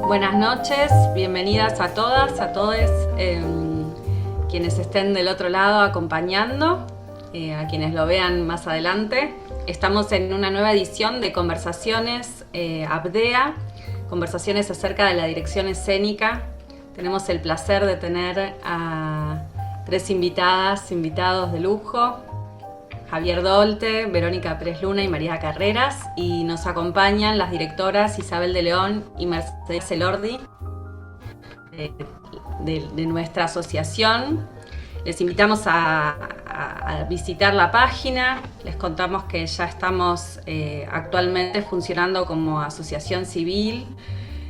Buenas noches, bienvenidas a todas, a todos quienes estén del otro lado acompañando, a quienes lo vean más adelante. Estamos en una nueva edición de Conversaciones Abdea, conversaciones acerca de la dirección escénica. Tenemos el placer de tener a tres invitados de lujo: Javier Dolte, Verónica Pérez Luna y María Carreras, y nos acompañan las directoras Isabel de León y Mercedes Elordi de nuestra asociación. Les invitamos a visitar la página. Les contamos que ya estamos actualmente funcionando como asociación civil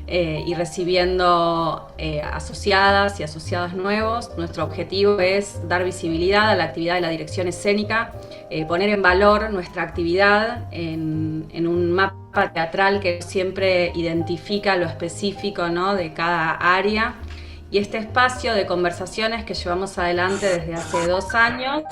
y recibiendo asociadas y asociados nuevos. Nuestro objetivo es dar visibilidad a la actividad de la dirección escénica, poner en valor nuestra actividad en un mapa teatral que siempre identifica lo específico, ¿no?, de cada área. Y este espacio de conversaciones que llevamos adelante desde hace 2 años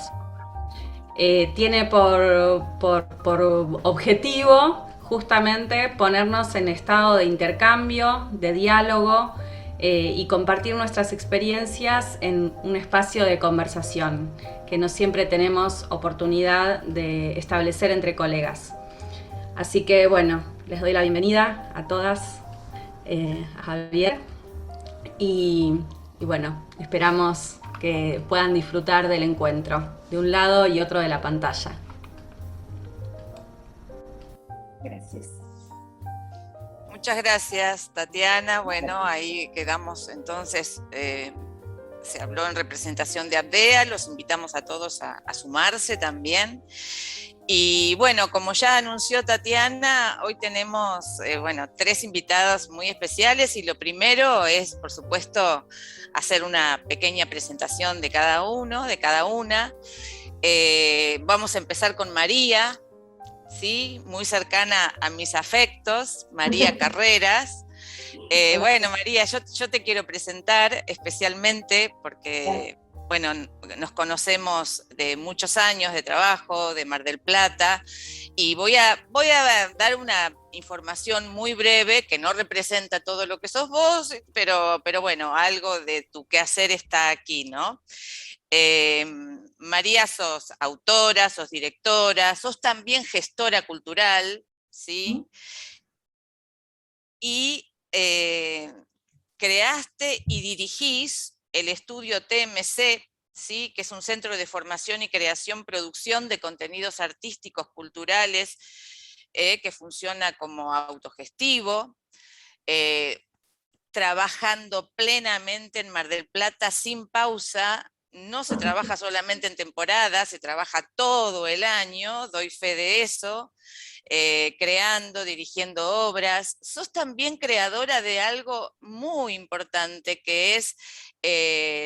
tiene por objetivo justamente ponernos en estado de intercambio, de diálogo y compartir nuestras experiencias en un espacio de conversación que no siempre tenemos oportunidad de establecer entre colegas. Así que bueno, les doy la bienvenida a todas, a Javier, y bueno, esperamos que puedan disfrutar del encuentro, de un lado y otro de la pantalla. Gracias. Muchas gracias, Tatiana. Bueno, ahí quedamos entonces. Se habló en representación de Abdea, los invitamos a todos a sumarse también. Y bueno, como ya anunció Tatiana, hoy tenemos 3 invitadas muy especiales, y lo primero es, por supuesto, hacer una pequeña presentación de cada uno, de cada una. Vamos a empezar con María, ¿sí?, muy cercana a mis afectos, María Carreras. Bueno, María, yo te quiero presentar especialmente porque, bueno, nos conocemos de muchos años de trabajo, de Mar del Plata, y voy a dar una información muy breve que no representa todo lo que sos vos, pero bueno, algo de tu quehacer está aquí, ¿no? María, sos autora, sos directora, sos también gestora cultural, ¿sí? Y creaste y dirigís el estudio TMC, ¿sí?, que es un centro de formación y creación, producción de contenidos artísticos, culturales, que funciona como autogestivo, trabajando plenamente en Mar del Plata sin pausa. No se trabaja solamente en temporada, se trabaja todo el año, doy fe de eso, creando, dirigiendo obras. Sos también creadora de algo muy importante, que es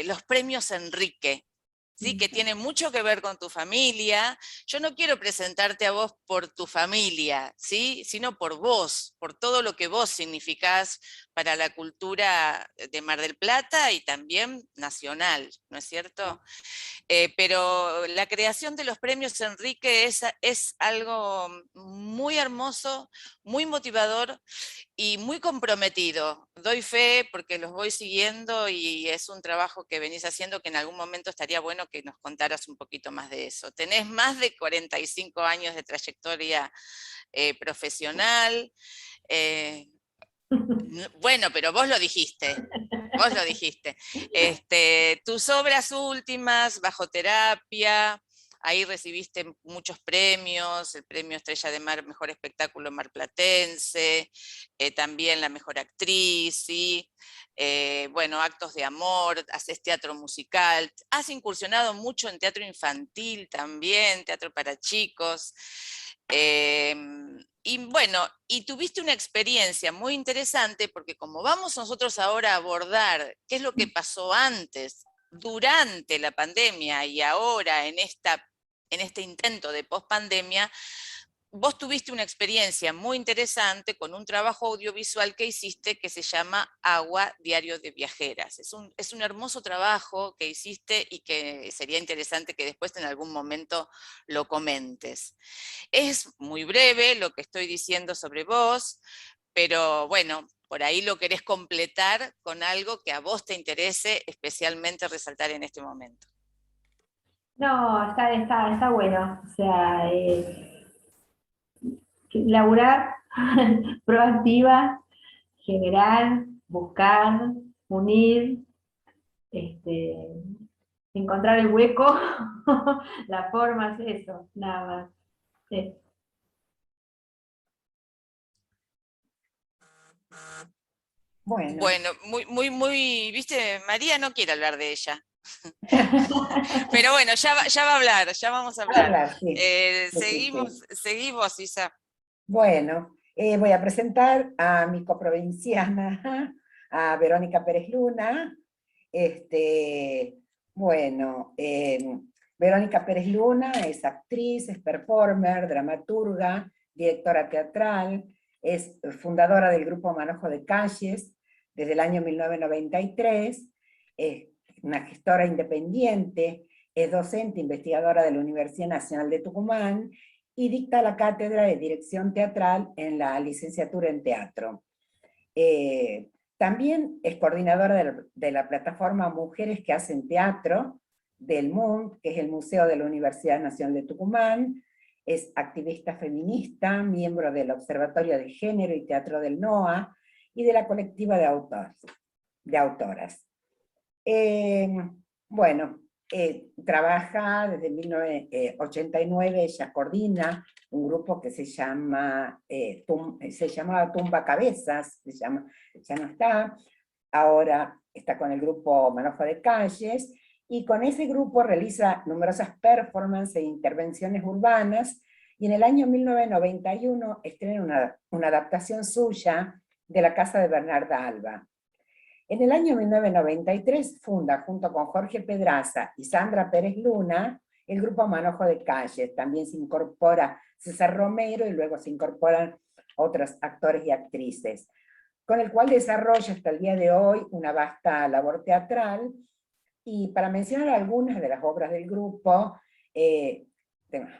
los premios Enrique, ¿sí?, que tiene mucho que ver con tu familia. Yo no quiero presentarte a vos por tu familia, ¿sí?, sino por vos, por todo lo que vos significás para la cultura de Mar del Plata y también nacional, ¿no es cierto? Pero la creación de los premios Enrique es algo muy hermoso, muy motivador y muy comprometido. Doy fe porque los voy siguiendo y es un trabajo que venís haciendo, que en algún momento estaría bueno que nos contaras un poquito más de eso. Tenés más de 45 años de trayectoria profesional. Bueno, pero vos lo dijiste. Vos lo dijiste. Tus obras últimas, Bajo Terapia, ahí recibiste muchos premios, el premio Estrella de Mar, Mejor Espectáculo Marplatense, también la Mejor Actriz, ¿sí? Bueno, Actos de Amor, haces teatro musical, has incursionado mucho en teatro infantil también, teatro para chicos. Y bueno, y tuviste una experiencia muy interesante porque como vamos nosotros ahora a abordar qué es lo que pasó antes, durante la pandemia y ahora en este intento de pospandemia, vos tuviste una experiencia muy interesante con un trabajo audiovisual que hiciste que se llama Agua, Diario de Viajeras. Es un hermoso trabajo que hiciste y que sería interesante que después en algún momento lo comentes. Es muy breve lo que estoy diciendo sobre vos, pero bueno, por ahí lo querés completar con algo que a vos te interese especialmente resaltar en este momento. No, está bueno. O sea, laburar, proactiva, generar, buscar, unir, este, encontrar el hueco, la forma es eso, nada más. Sí. Bueno, Bueno, muy, viste, María no quiere hablar de ella. Pero bueno, ya va a hablar, ya vamos a a hablar. hablar, sí. Sí, sí, sí. Seguimos, Isa. Bueno, voy a presentar a mi coprovinciana, a Verónica Pérez Luna. Este, bueno, Verónica Pérez Luna es actriz, es performer, dramaturga, directora teatral, es fundadora del grupo Manojo de Calles desde el año 1993, es una gestora independiente, es docente investigadora de la Universidad Nacional de Tucumán y dicta la cátedra de dirección teatral en la licenciatura en teatro. También es coordinadora de la plataforma Mujeres que Hacen Teatro del MUN, que es el Museo de la Universidad Nacional de Tucumán. Es activista feminista, miembro del Observatorio de Género y Teatro del NOA y de la colectiva de autoras. Bueno, trabaja desde 1989, ella coordina un grupo que se llamaba Tumba Cabezas, ya no está, ahora está con el grupo Manojo de Calles, y con ese grupo realiza numerosas performances e intervenciones urbanas, y en el año 1991 estrena una adaptación suya de La Casa de Bernarda Alba. En el año 1993 funda, junto con Jorge Pedraza y Sandra Pérez Luna, el grupo Manojo de Calles. También se incorpora César Romero y luego se incorporan otros actores y actrices, con el cual desarrolla hasta el día de hoy una vasta labor teatral. Y para mencionar algunas de las obras del grupo,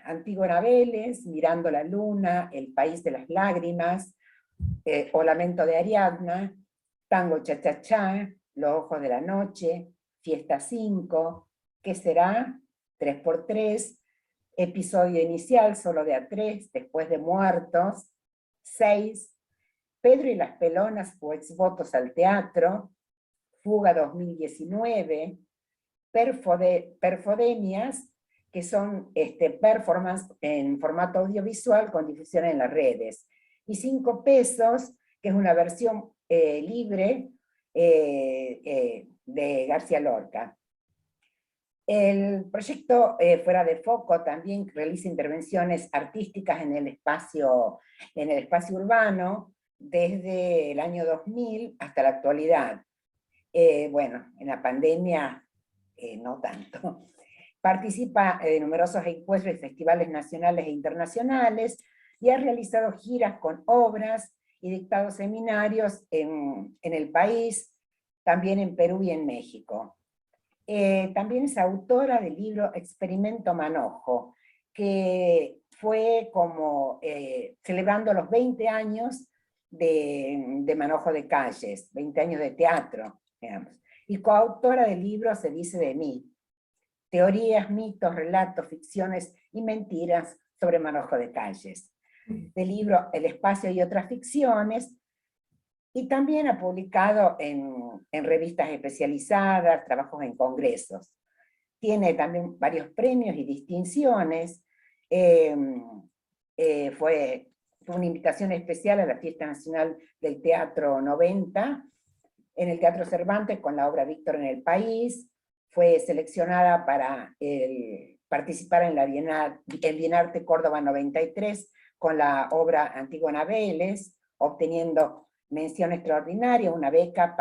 Antígona Vélez, Mirando la Luna, El País de las Lágrimas, O Lamento de Ariadna, Tango Cha-Cha-Cha, Los Ojos de la Noche, Fiesta 5, ¿Qué será? 3x3, Episodio Inicial, Solo de A3, Después de Muertos, 6, Pedro y las Pelonas o Exvotos al Teatro, Fuga 2019, Perfodemias, que son performance en formato audiovisual con difusión en las redes, y 5 pesos, que es una versión libre de García Lorca. El proyecto Fuera de Foco también realiza intervenciones artísticas en el espacio urbano desde el año 2000 hasta la actualidad. Bueno, en la pandemia no tanto. Participa de numerosos encuentros y festivales nacionales e internacionales y ha realizado giras con obras y dictado seminarios en el país, también en Perú y en México. También es autora del libro Experimento Manojo, que fue como celebrando los 20 años de Manojo de Calles, 20 años de teatro, digamos. Y coautora del libro Se dice de mí, teorías, mitos, relatos, ficciones y mentiras sobre Manojo de Calles. Del libro El espacio y otras ficciones, y también ha publicado en revistas especializadas, trabajos en congresos. tiene también varios premios y distinciones. Fue una invitación especial a la Fiesta Nacional del Teatro 90, en el Teatro Cervantes con la obra Víctor en el País. Fue seleccionada para participar en la Bienarte Córdoba 93 con la obra Antígona Vélez, obteniendo mención extraordinaria, una beca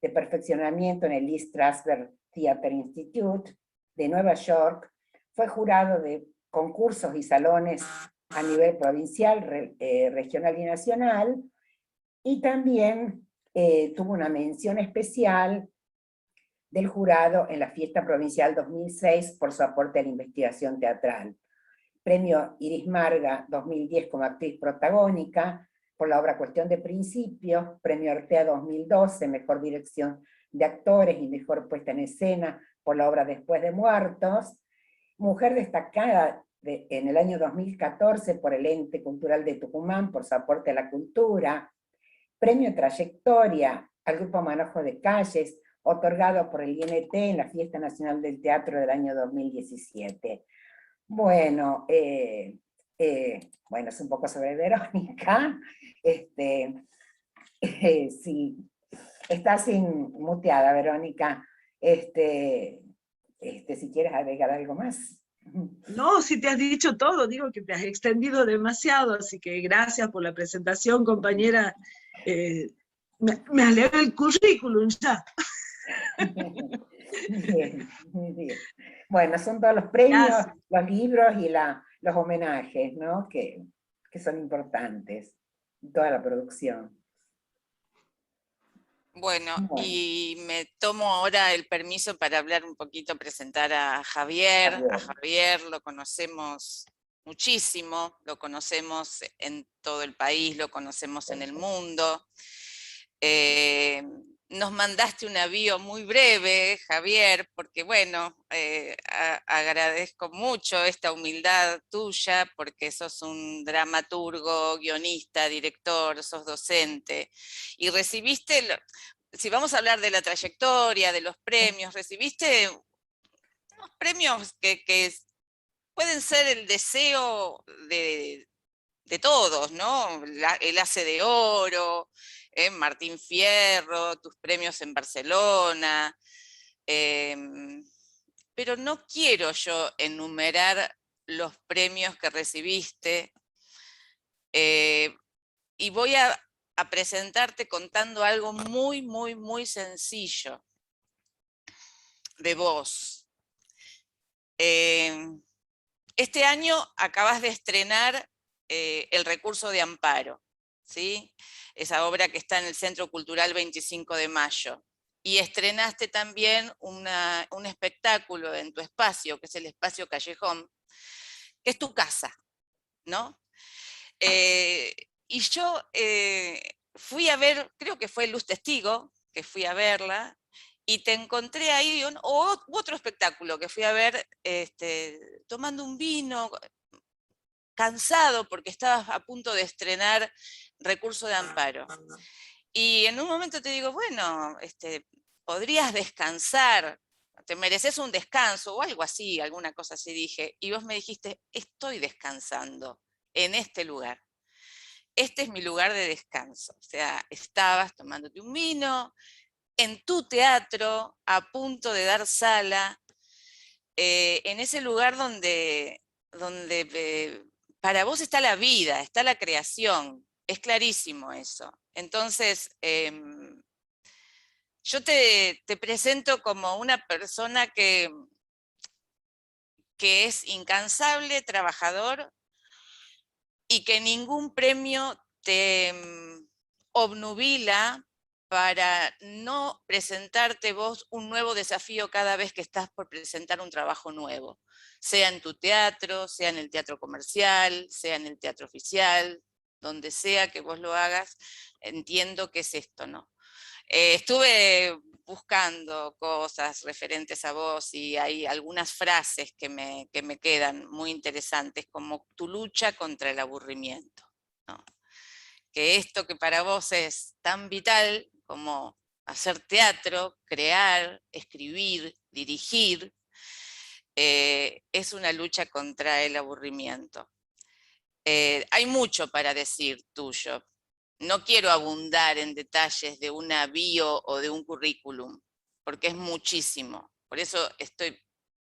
de perfeccionamiento en el Lee Strasberg Theatre Institute de Nueva York. Fue jurado de concursos y salones a nivel provincial, regional y nacional, y también tuvo una mención especial del jurado en la Fiesta Provincial 2006 por su aporte a la investigación teatral. Premio Iris Marga 2010 como actriz protagónica por la obra Cuestión de Principios, Premio Artea 2012, Mejor Dirección de Actores y Mejor Puesta en Escena por la obra Después de Muertos, mujer destacada en el año 2014 por el Ente Cultural de Tucumán por su aporte a la cultura, Premio Trayectoria al Grupo Manojo de Calles, otorgado por el INT en la Fiesta Nacional del Teatro del año 2017. Bueno, bueno, es un poco sobre Verónica. Sí, está sin muteada, Verónica. Si quieres agregar algo más. No, si te has dicho todo, digo que te has extendido demasiado, así que gracias por la presentación, compañera. Me alegra el currículum ya. Bien, muy bien. Bueno, son todos los premios, Gracias. los libros y los homenajes, ¿no? Que son importantes, toda la producción. Bueno, y me tomo ahora el permiso para hablar un poquito, presentar a Javier. A Javier lo conocemos muchísimo, lo conocemos en todo el país, lo conocemos en el mundo. Nos mandaste una bio muy breve, Javier, porque bueno, agradezco mucho esta humildad tuya, porque sos un dramaturgo, guionista, director, sos docente, y recibiste, si vamos a hablar de la trayectoria, de los premios, recibiste unos premios que pueden ser el deseo de todos, ¿no? El Ace de Oro, Martín Fierro, tus premios en Barcelona, pero no quiero yo enumerar los premios que recibiste, y voy a presentarte contando algo muy, muy, muy sencillo de vos. Este año acabas de estrenar El Recurso de Amparo, ¿sí? Esa obra que está en el Centro Cultural 25 de Mayo. Y estrenaste también un espectáculo en tu espacio, que es el Espacio Callejón, que es tu casa, ¿no? Y yo fui a ver, creo que fue Luz Testigo, que fui a verla, y te encontré ahí, otro espectáculo que fui a ver tomando un vino, cansado porque estabas a punto de estrenar Recurso de Amparo. Y en un momento te digo, bueno, podrías descansar, te mereces un descanso o algo así, alguna cosa así dije. Y vos me dijiste, estoy descansando en este lugar. Este es mi lugar de descanso. O sea, estabas tomándote un vino, en tu teatro, a punto de dar sala, en ese lugar donde para vos está la vida, está la creación, es clarísimo eso. Entonces, yo te presento como una persona que es incansable, trabajador, y que ningún premio te obnubila para no presentarte vos un nuevo desafío cada vez que estás por presentar un trabajo nuevo, sea en tu teatro, sea en el teatro comercial, sea en el teatro oficial, donde sea que vos lo hagas, entiendo que es esto, ¿no? Estuve buscando cosas referentes a vos y hay algunas frases que me quedan muy interesantes, como tu lucha contra el aburrimiento, ¿no? Que esto que para vos es tan vital como hacer teatro, crear, escribir, dirigir, es una lucha contra el aburrimiento. Hay mucho para decir tuyo. No quiero abundar en detalles de una bio o de un currículum, porque es muchísimo. Por eso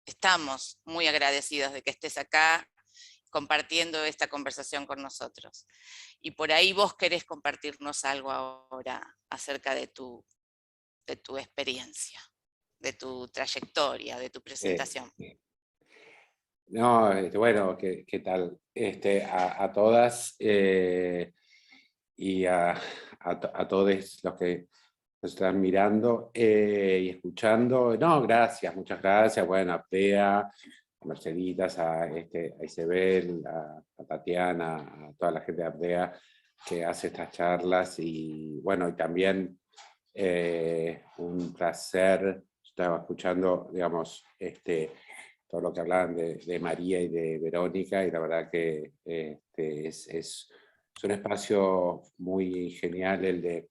estamos muy agradecidos de que estés acá compartiendo esta conversación con nosotros. Y por ahí vos querés compartirnos algo ahora acerca de tu experiencia, de tu trayectoria, de tu presentación. No, bueno, ¿qué tal? A todas y a todos los que nos están mirando y escuchando. No, gracias, muchas gracias. Bueno, a Pea, a Merceditas, a Isabel, a Tatiana, a toda la gente de Apdea que hace estas charlas. Y bueno, y también un placer. Estaba escuchando, digamos, todo lo que hablaban de María y de Verónica, y la verdad que es un espacio muy genial el de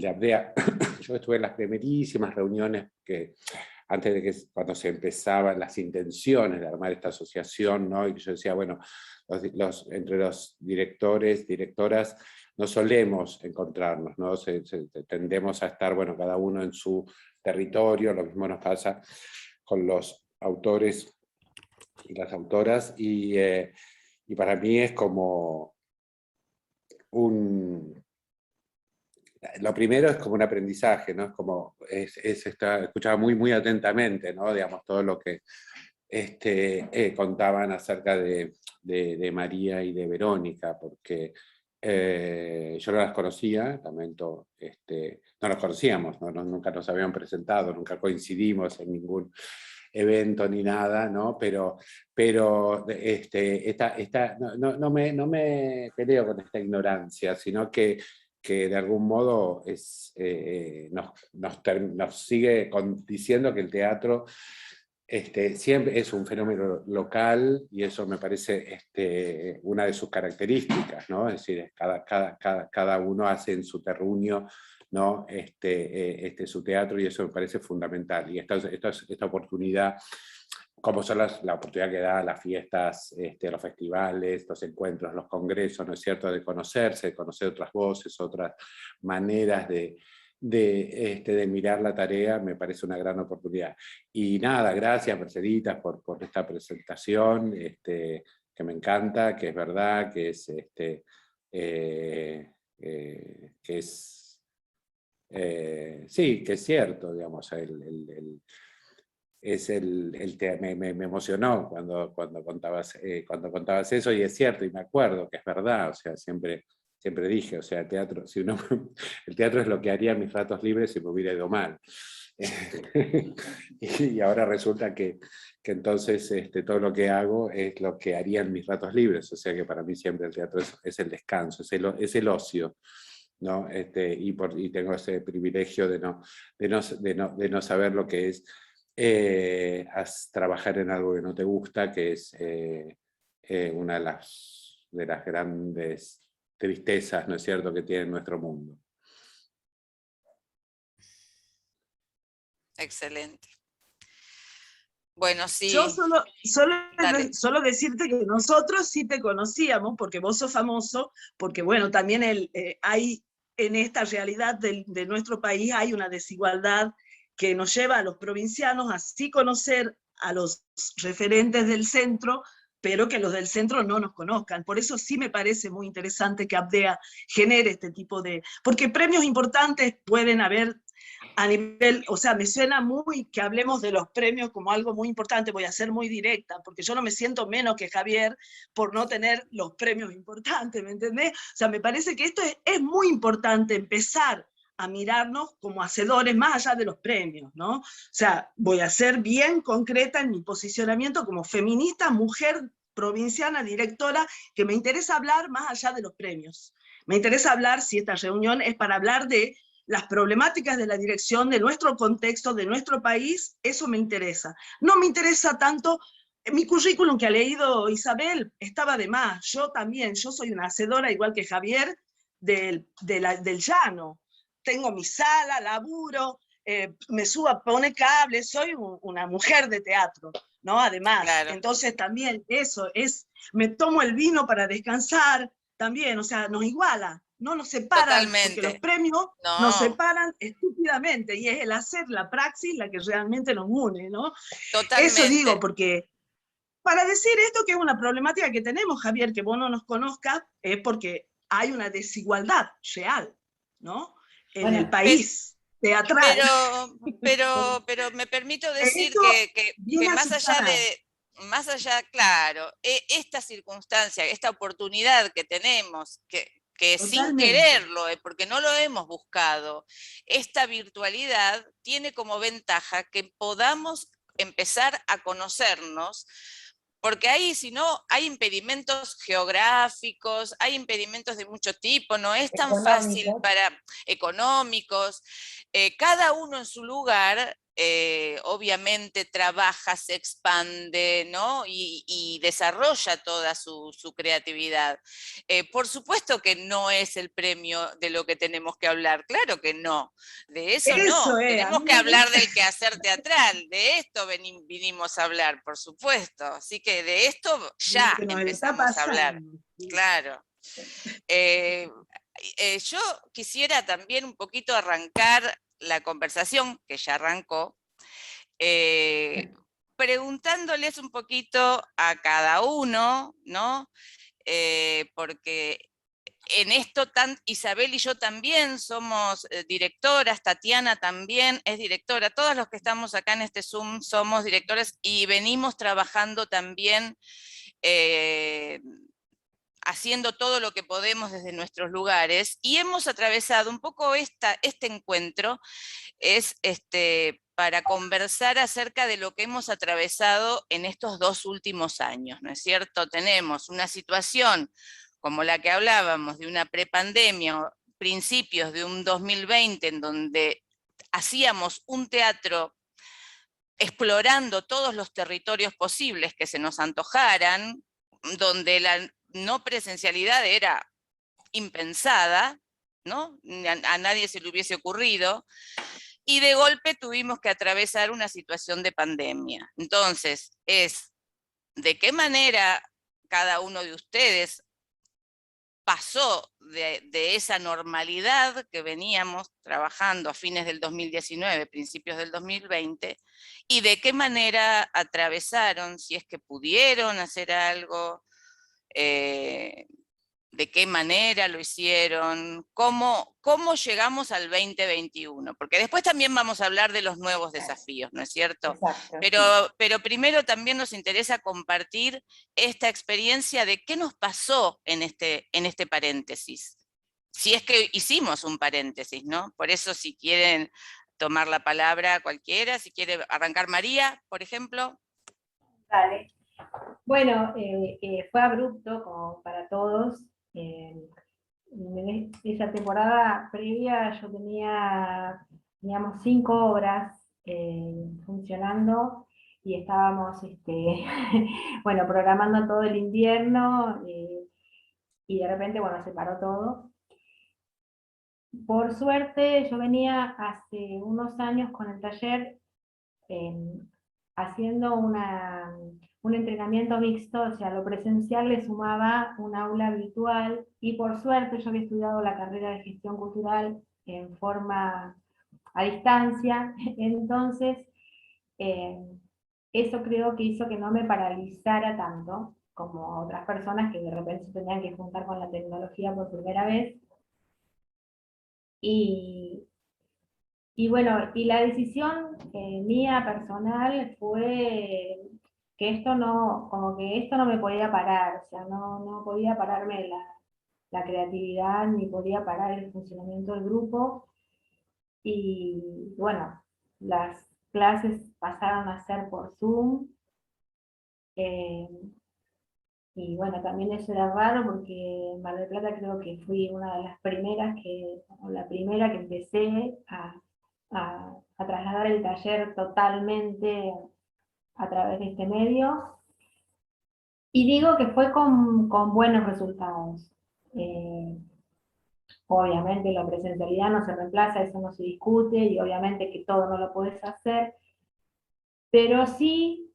Apdea. Yo estuve en las primerísimas reuniones antes de que, cuando se empezaban las intenciones de armar esta asociación, ¿no? Y yo decía, bueno, entre los directores, directoras, no solemos encontrarnos, ¿no? Tendemos a estar, bueno, cada uno en su territorio. Lo mismo nos pasa con los autores y las autoras, y para mí es como lo primero es como un aprendizaje, ¿no? Es como, escuchaba muy atentamente, ¿no? Digamos, todo lo que contaban acerca de María y de Verónica, porque yo no las conocía, lamento, no las conocíamos, ¿no? Nunca nos habían presentado, nunca coincidimos en ningún evento ni nada, ¿no? Pero no me peleo con esta ignorancia, sino que de algún modo nos sigue diciendo que el teatro siempre es un fenómeno local, y eso me parece una de sus características, ¿no? Es decir, cada uno hace en su terruño, ¿no? Su teatro, y eso me parece fundamental. Y esta oportunidad, como son la oportunidad que da las fiestas, los festivales, los encuentros, los congresos, ¿no es cierto?, de conocerse, de conocer otras voces, otras maneras de mirar la tarea, me parece una gran oportunidad. Y nada, gracias Merceditas por esta presentación, que me encanta, que es verdad, que es sí, que es cierto, digamos, me emocionó cuando contabas eso, y es cierto, y me acuerdo que es verdad, o sea, siempre dije, o sea, el teatro es lo que haría en mis ratos libres si me hubiera ido mal. Y ahora resulta que entonces todo lo que hago es lo que haría en mis ratos libres, o sea que para mí siempre el teatro es el descanso, es el ocio, ¿no? Y tengo ese privilegio de no saber lo que es trabajar en algo que no te gusta, que es una de las grandes tristezas, ¿no es cierto?, que tiene nuestro mundo. Excelente. Bueno, sí. Yo solo decirte que nosotros sí te conocíamos, porque vos sos famoso, porque bueno, también hay en esta realidad de nuestro país hay una desigualdad que nos lleva a los provincianos a sí conocer a los referentes del centro, pero que los del centro no nos conozcan. Por eso sí me parece muy interesante que Apdea genere este tipo de... Porque premios importantes pueden haber a nivel, o sea, me suena muy que hablemos de los premios como algo muy importante. Voy a ser muy directa, porque yo no me siento menos que Javier por no tener los premios importantes, ¿me entendés? O sea, me parece que esto es muy importante, empezar a mirarnos como hacedores más allá de los premios, ¿no? O sea, voy a ser bien concreta en mi posicionamiento como feminista, mujer provinciana, directora, que me interesa hablar más allá de los premios. Me interesa hablar, si esta reunión es para hablar de las problemáticas de la dirección, de nuestro contexto, de nuestro país, eso me interesa. No me interesa tanto, mi currículum que ha leído Isabel estaba de más, yo también, yo soy una hacedora igual que Javier del llano. Tengo mi sala, laburo, me suba, pone cable, soy una mujer de teatro, ¿no? Además, Claro. entonces también eso es, me tomo el vino para descansar, también, o sea, nos iguala, no nos separan, porque los Totalmente. premios No, nos separan estúpidamente, y es el hacer, la praxis, la que realmente nos une, ¿no? Eso digo, totalmente. porque para decir esto que es una problemática que tenemos, Javier, que vos no nos conozcas, es porque hay una desigualdad real, ¿no? En Bueno, el país teatral. Pero me permito decir Esto que viene a subsanar. más allá, claro, esta circunstancia, esta oportunidad que tenemos, que sin Totalmente. quererlo, porque no lo hemos buscado, esta virtualidad tiene como ventaja que podamos empezar a conocernos, porque ahí, si no, hay impedimentos geográficos, hay impedimentos de mucho tipo, no es tan fácil Económicos. para económicos, cada uno en su lugar, obviamente trabaja, se expande, ¿no? Y desarrolla toda su creatividad. Por supuesto que no es el premio de lo que tenemos que hablar, claro que no, de eso Eso no, a tenemos mí que me hablar gusta. del quehacer teatral, de esto vinimos a hablar, por supuesto, así que de esto De lo ya que nos está empezamos a hablar, pasando. claro. Yo quisiera también un poquito arrancar la conversación, que ya arrancó, preguntándoles un poquito a cada uno, ¿no? Porque en esto Isabel y yo también somos directoras, Tatiana también es directora, todos los que estamos acá en este Zoom somos directores y venimos trabajando también haciendo todo lo que podemos desde nuestros lugares, y hemos atravesado un poco este encuentro, es para conversar acerca de lo que hemos atravesado en estos 2 últimos años, ¿no es cierto? Tenemos una situación como la que hablábamos, de una prepandemia, principios de un 2020, en donde hacíamos un teatro explorando todos los territorios posibles que se nos antojaran, donde la no presencialidad era impensada, ¿no? A nadie se le hubiese ocurrido, y de golpe tuvimos que atravesar una situación de pandemia. Entonces, de qué manera cada uno de ustedes pasó de esa normalidad que veníamos trabajando a fines del 2019, principios del 2020, y de qué manera atravesaron, si es que pudieron hacer algo, de qué manera lo hicieron, cómo llegamos al 2021, porque después también vamos a hablar de los nuevos desafíos, ¿no es cierto? Exacto, Pero, sí. pero primero también nos interesa compartir esta experiencia de qué nos pasó en este paréntesis, si es que hicimos un paréntesis, ¿no? Por eso, si quieren tomar la palabra cualquiera, si quiere arrancar María, por ejemplo. Dale. Bueno, fue abrupto como para todos. En esa temporada previa yo teníamos 5 obras funcionando y estábamos bueno, programando todo el invierno y de repente, bueno, se paró todo. Por suerte, yo venía hace unos años con el taller haciendo un entrenamiento mixto, o sea, lo presencial le sumaba un aula virtual, y por suerte yo había estudiado la carrera de gestión cultural en forma a distancia, entonces eso creo que hizo que no me paralizara tanto como otras personas que de repente se tenían que juntar con la tecnología por primera vez. Y bueno, y la decisión mía personal fue que esto no, como que esto no me podía parar, o sea, no podía pararme la creatividad, ni podía parar el funcionamiento del grupo. Y bueno, las clases pasaron a ser por Zoom. eh, y bueno, también eso era raro porque en Mar del Plata creo que fui una de las primeras o la primera que empecé a trasladar el taller totalmente a través de este medio. Y digo que fue con buenos resultados. obviamente la presencialidad no se reemplaza, eso no se discute, y obviamente que todo no lo puedes hacer, pero sí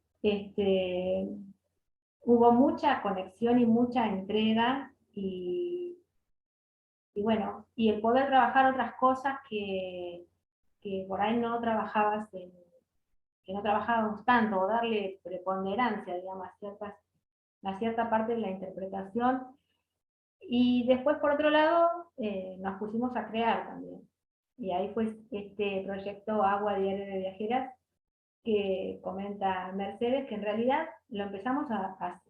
hubo mucha conexión y mucha entrega, y bueno, y el poder trabajar otras cosas que por ahí no trabajabas, que no trabajábamos tanto, o darle preponderancia, digamos, a cierta parte de la interpretación. Y después, por otro lado, nos pusimos a crear también. Y ahí fue este proyecto Agua Diario de Viajeras, que comenta Mercedes, que en realidad lo empezamos a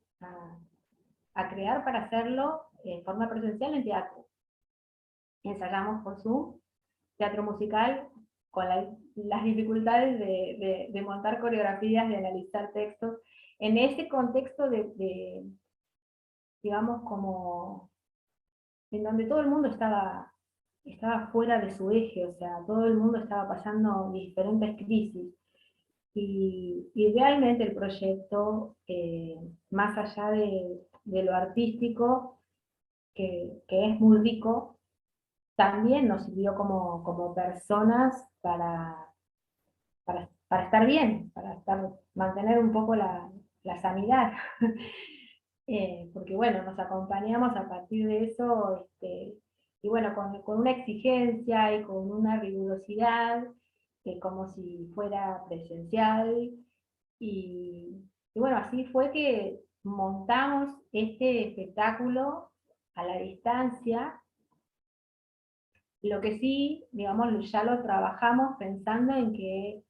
crear para hacerlo en forma presencial en teatro. Ensayamos por Zoom, teatro musical, con las dificultades de montar coreografías, de analizar textos, en ese contexto digamos, como en donde todo el mundo estaba fuera de su eje, o sea, todo el mundo estaba pasando diferentes crisis. Y realmente el proyecto, más allá de lo artístico, que es muy rico, también nos sirvió como personas para estar bien, mantener un poco la sanidad. Porque bueno, nos acompañamos a partir de eso, y bueno, con una exigencia y con una rigurosidad, como si fuera presencial, y, y bueno, así fue que montamos este espectáculo a la distancia. Lo que sí, digamos, ya lo trabajamos pensando en que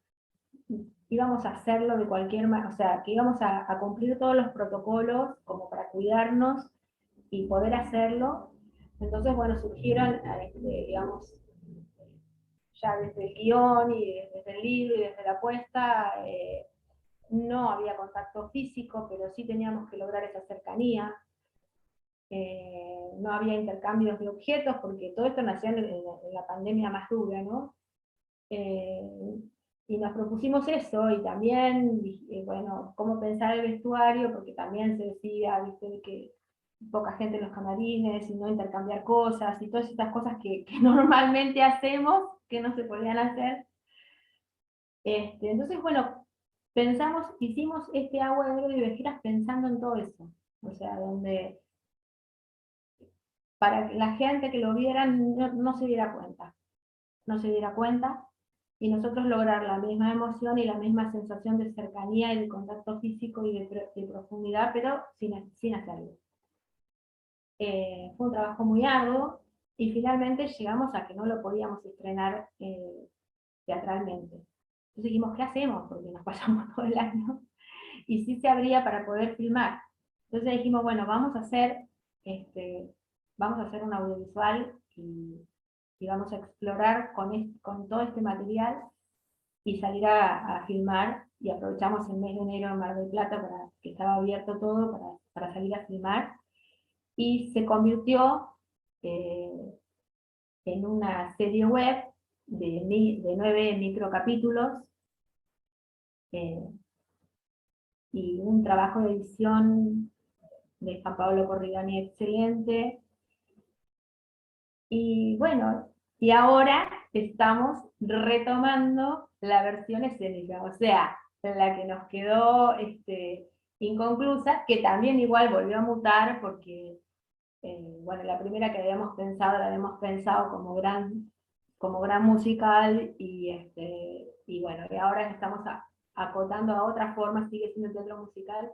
íbamos a hacerlo de cualquier manera, o sea, que íbamos a cumplir todos los protocolos como para cuidarnos y poder hacerlo. Entonces, bueno, surgieron, digamos, ya desde el guión y desde el libro y desde la puesta, no había contacto físico, pero sí teníamos que lograr esa cercanía. No había intercambios de objetos, porque todo esto nació en la pandemia más dura, ¿no? Y nos propusimos eso, y también, bueno, cómo pensar el vestuario, porque también se decía, viste, que poca gente en los camarines, y no intercambiar cosas, y todas estas cosas que normalmente hacemos, que no se podían hacer. Entonces, bueno, hicimos este Agua de Viajeras pensando en todo eso, o sea, donde para que la gente que lo viera no se diera cuenta, y nosotros lograr la misma emoción y la misma sensación de cercanía y de contacto físico y de profundidad, pero sin hacerlo. Fue un trabajo muy arduo, y finalmente llegamos a que no lo podíamos estrenar teatralmente. Entonces dijimos, ¿qué hacemos? Porque nos pasamos todo el año, y sí se abría para poder filmar. Entonces dijimos, bueno, vamos a hacer un audiovisual, y vamos a explorar con todo este material, y salir a filmar, y aprovechamos el mes de enero en Mar del Plata, que estaba abierto todo, para salir a filmar, y se convirtió en una serie web de 9 microcapítulos, y un trabajo de edición de Juan Pablo Corrigani excelente. Y bueno, y ahora estamos retomando la versión escénica, o sea, la que nos quedó inconclusa, que también igual volvió a mutar, porque bueno, la primera que habíamos pensado, la habíamos pensado como gran musical, y bueno, y ahora estamos acotando a otra forma, sigue siendo teatro musical,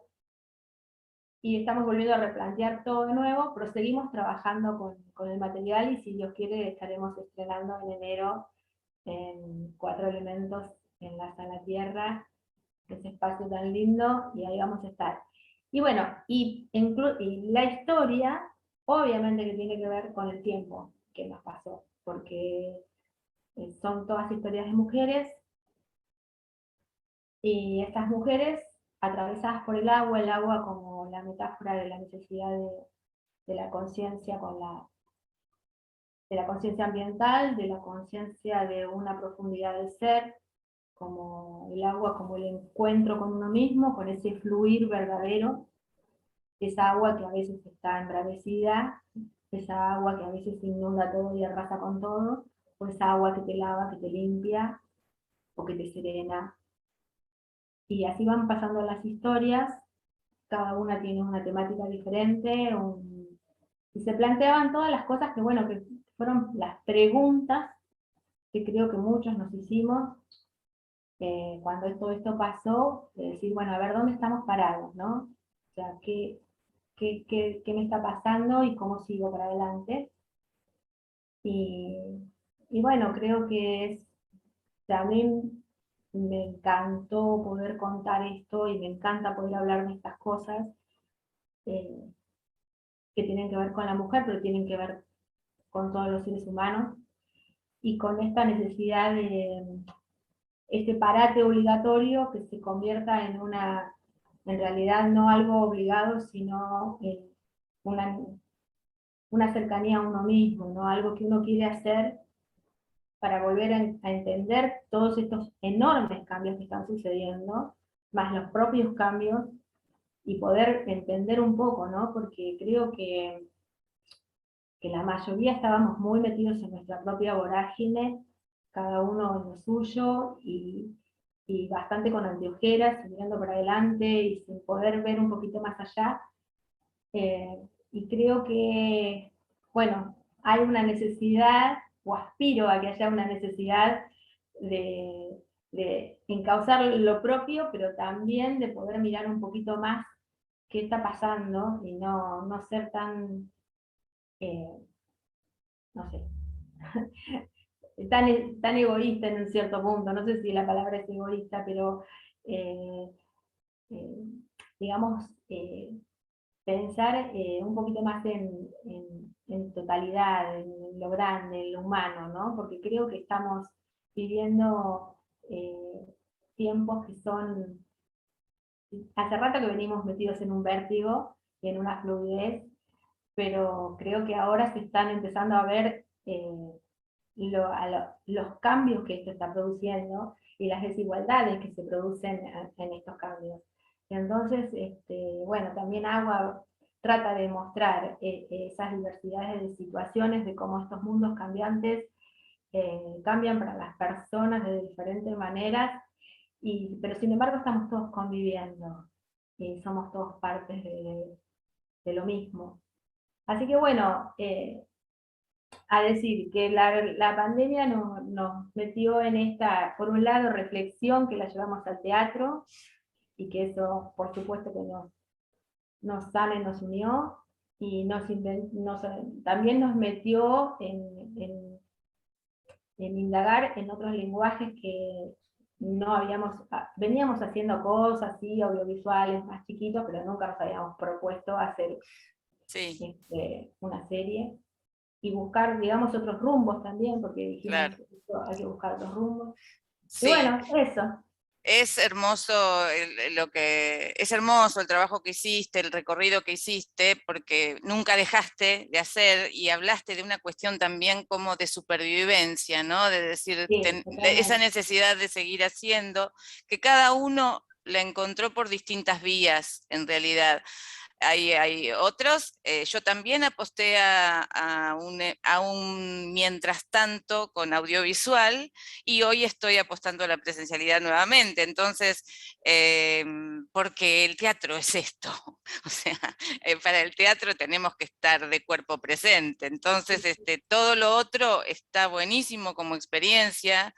y estamos volviendo a replantear todo de nuevo, pero seguimos trabajando con el material, y si Dios quiere estaremos estrenando en enero en 4 Elementos, en la Sala Tierra, ese espacio tan lindo, y ahí vamos a estar. Y bueno, y la historia, obviamente que tiene que ver con el tiempo que nos pasó, porque son todas historias de mujeres, y estas mujeres atravesadas por el agua como la metáfora de la necesidad de la conciencia, de la conciencia ambiental, de la conciencia de una profundidad del ser, como el agua, como el encuentro con uno mismo, con ese fluir verdadero, esa agua que a veces está embravecida, esa agua que a veces inunda todo y arrasa con todo, o esa agua que te lava, que te limpia, o que te serena. Y así van pasando las historias, cada una tiene una temática diferente, y se planteaban todas las cosas que, bueno, que fueron las preguntas que creo que muchos nos hicimos cuando todo esto pasó, de decir, bueno, a ver, ¿dónde estamos parados, no? O sea, ¿qué me está pasando y cómo sigo para adelante? Y, y bueno, creo que también me encantó poder contar esto y me encanta poder hablar de estas cosas eh, que tienen que ver con la mujer, pero tienen que ver con todos los seres humanos y con esta necesidad de este parate obligatorio que se convierta en realidad no algo obligado, sino una cercanía a uno mismo, ¿no? Algo que uno quiere hacer para volver a entender todos estos enormes cambios que están sucediendo, más los propios cambios, y poder entender un poco, ¿no? Porque creo que la mayoría estábamos muy metidos en nuestra propia vorágine, cada uno en lo suyo, y bastante con anteojeras, mirando para adelante y sin poder ver un poquito más allá. Y creo que, bueno, hay una necesidad, o aspiro a que haya una necesidad de encauzar lo propio, pero también de poder mirar un poquito más qué está pasando y no ser tan, no sé, tan egoísta en un cierto punto. No sé si la palabra es egoísta, pero eh, eh, digamos, pensar un poquito más en totalidad, en lo grande, en lo humano, ¿no? Porque creo que estamos viviendo tiempos que son, hace rato que venimos metidos en un vértigo y en una fluidez, pero creo que ahora se están empezando a ver los cambios que esto está produciendo y las desigualdades que se producen en estos cambios. Entonces, bueno, también Agua trata de mostrar esas diversidades de situaciones, de cómo estos mundos cambiantes cambian para las personas de diferentes maneras, pero sin embargo estamos todos conviviendo y somos todos partes de lo mismo. Así que bueno, a decir que la pandemia nos metió en esta, por un lado, reflexión que la llevamos al teatro, y que eso, por supuesto, que nos sale, nos unió, y también nos metió en indagar en otros lenguajes que no veníamos haciendo cosas así, audiovisuales más chiquitos, pero nunca nos habíamos propuesto hacer una serie. Y buscar, digamos, otros rumbos también, porque dijimos que hay que buscar otros rumbos. Sí. Y bueno, eso. Es hermoso es hermoso el trabajo que hiciste, el recorrido que hiciste, porque nunca dejaste de hacer y hablaste de una cuestión también como de supervivencia, ¿no? De decir, Sí, de esa necesidad de seguir haciendo, que cada uno la encontró por distintas vías, en realidad. Hay otros, yo también aposté a un mientras tanto con audiovisual, y hoy estoy apostando a la presencialidad nuevamente. Entonces, porque el teatro es esto, o sea, para el teatro tenemos que estar de cuerpo presente. Entonces, todo lo otro está buenísimo como experiencia.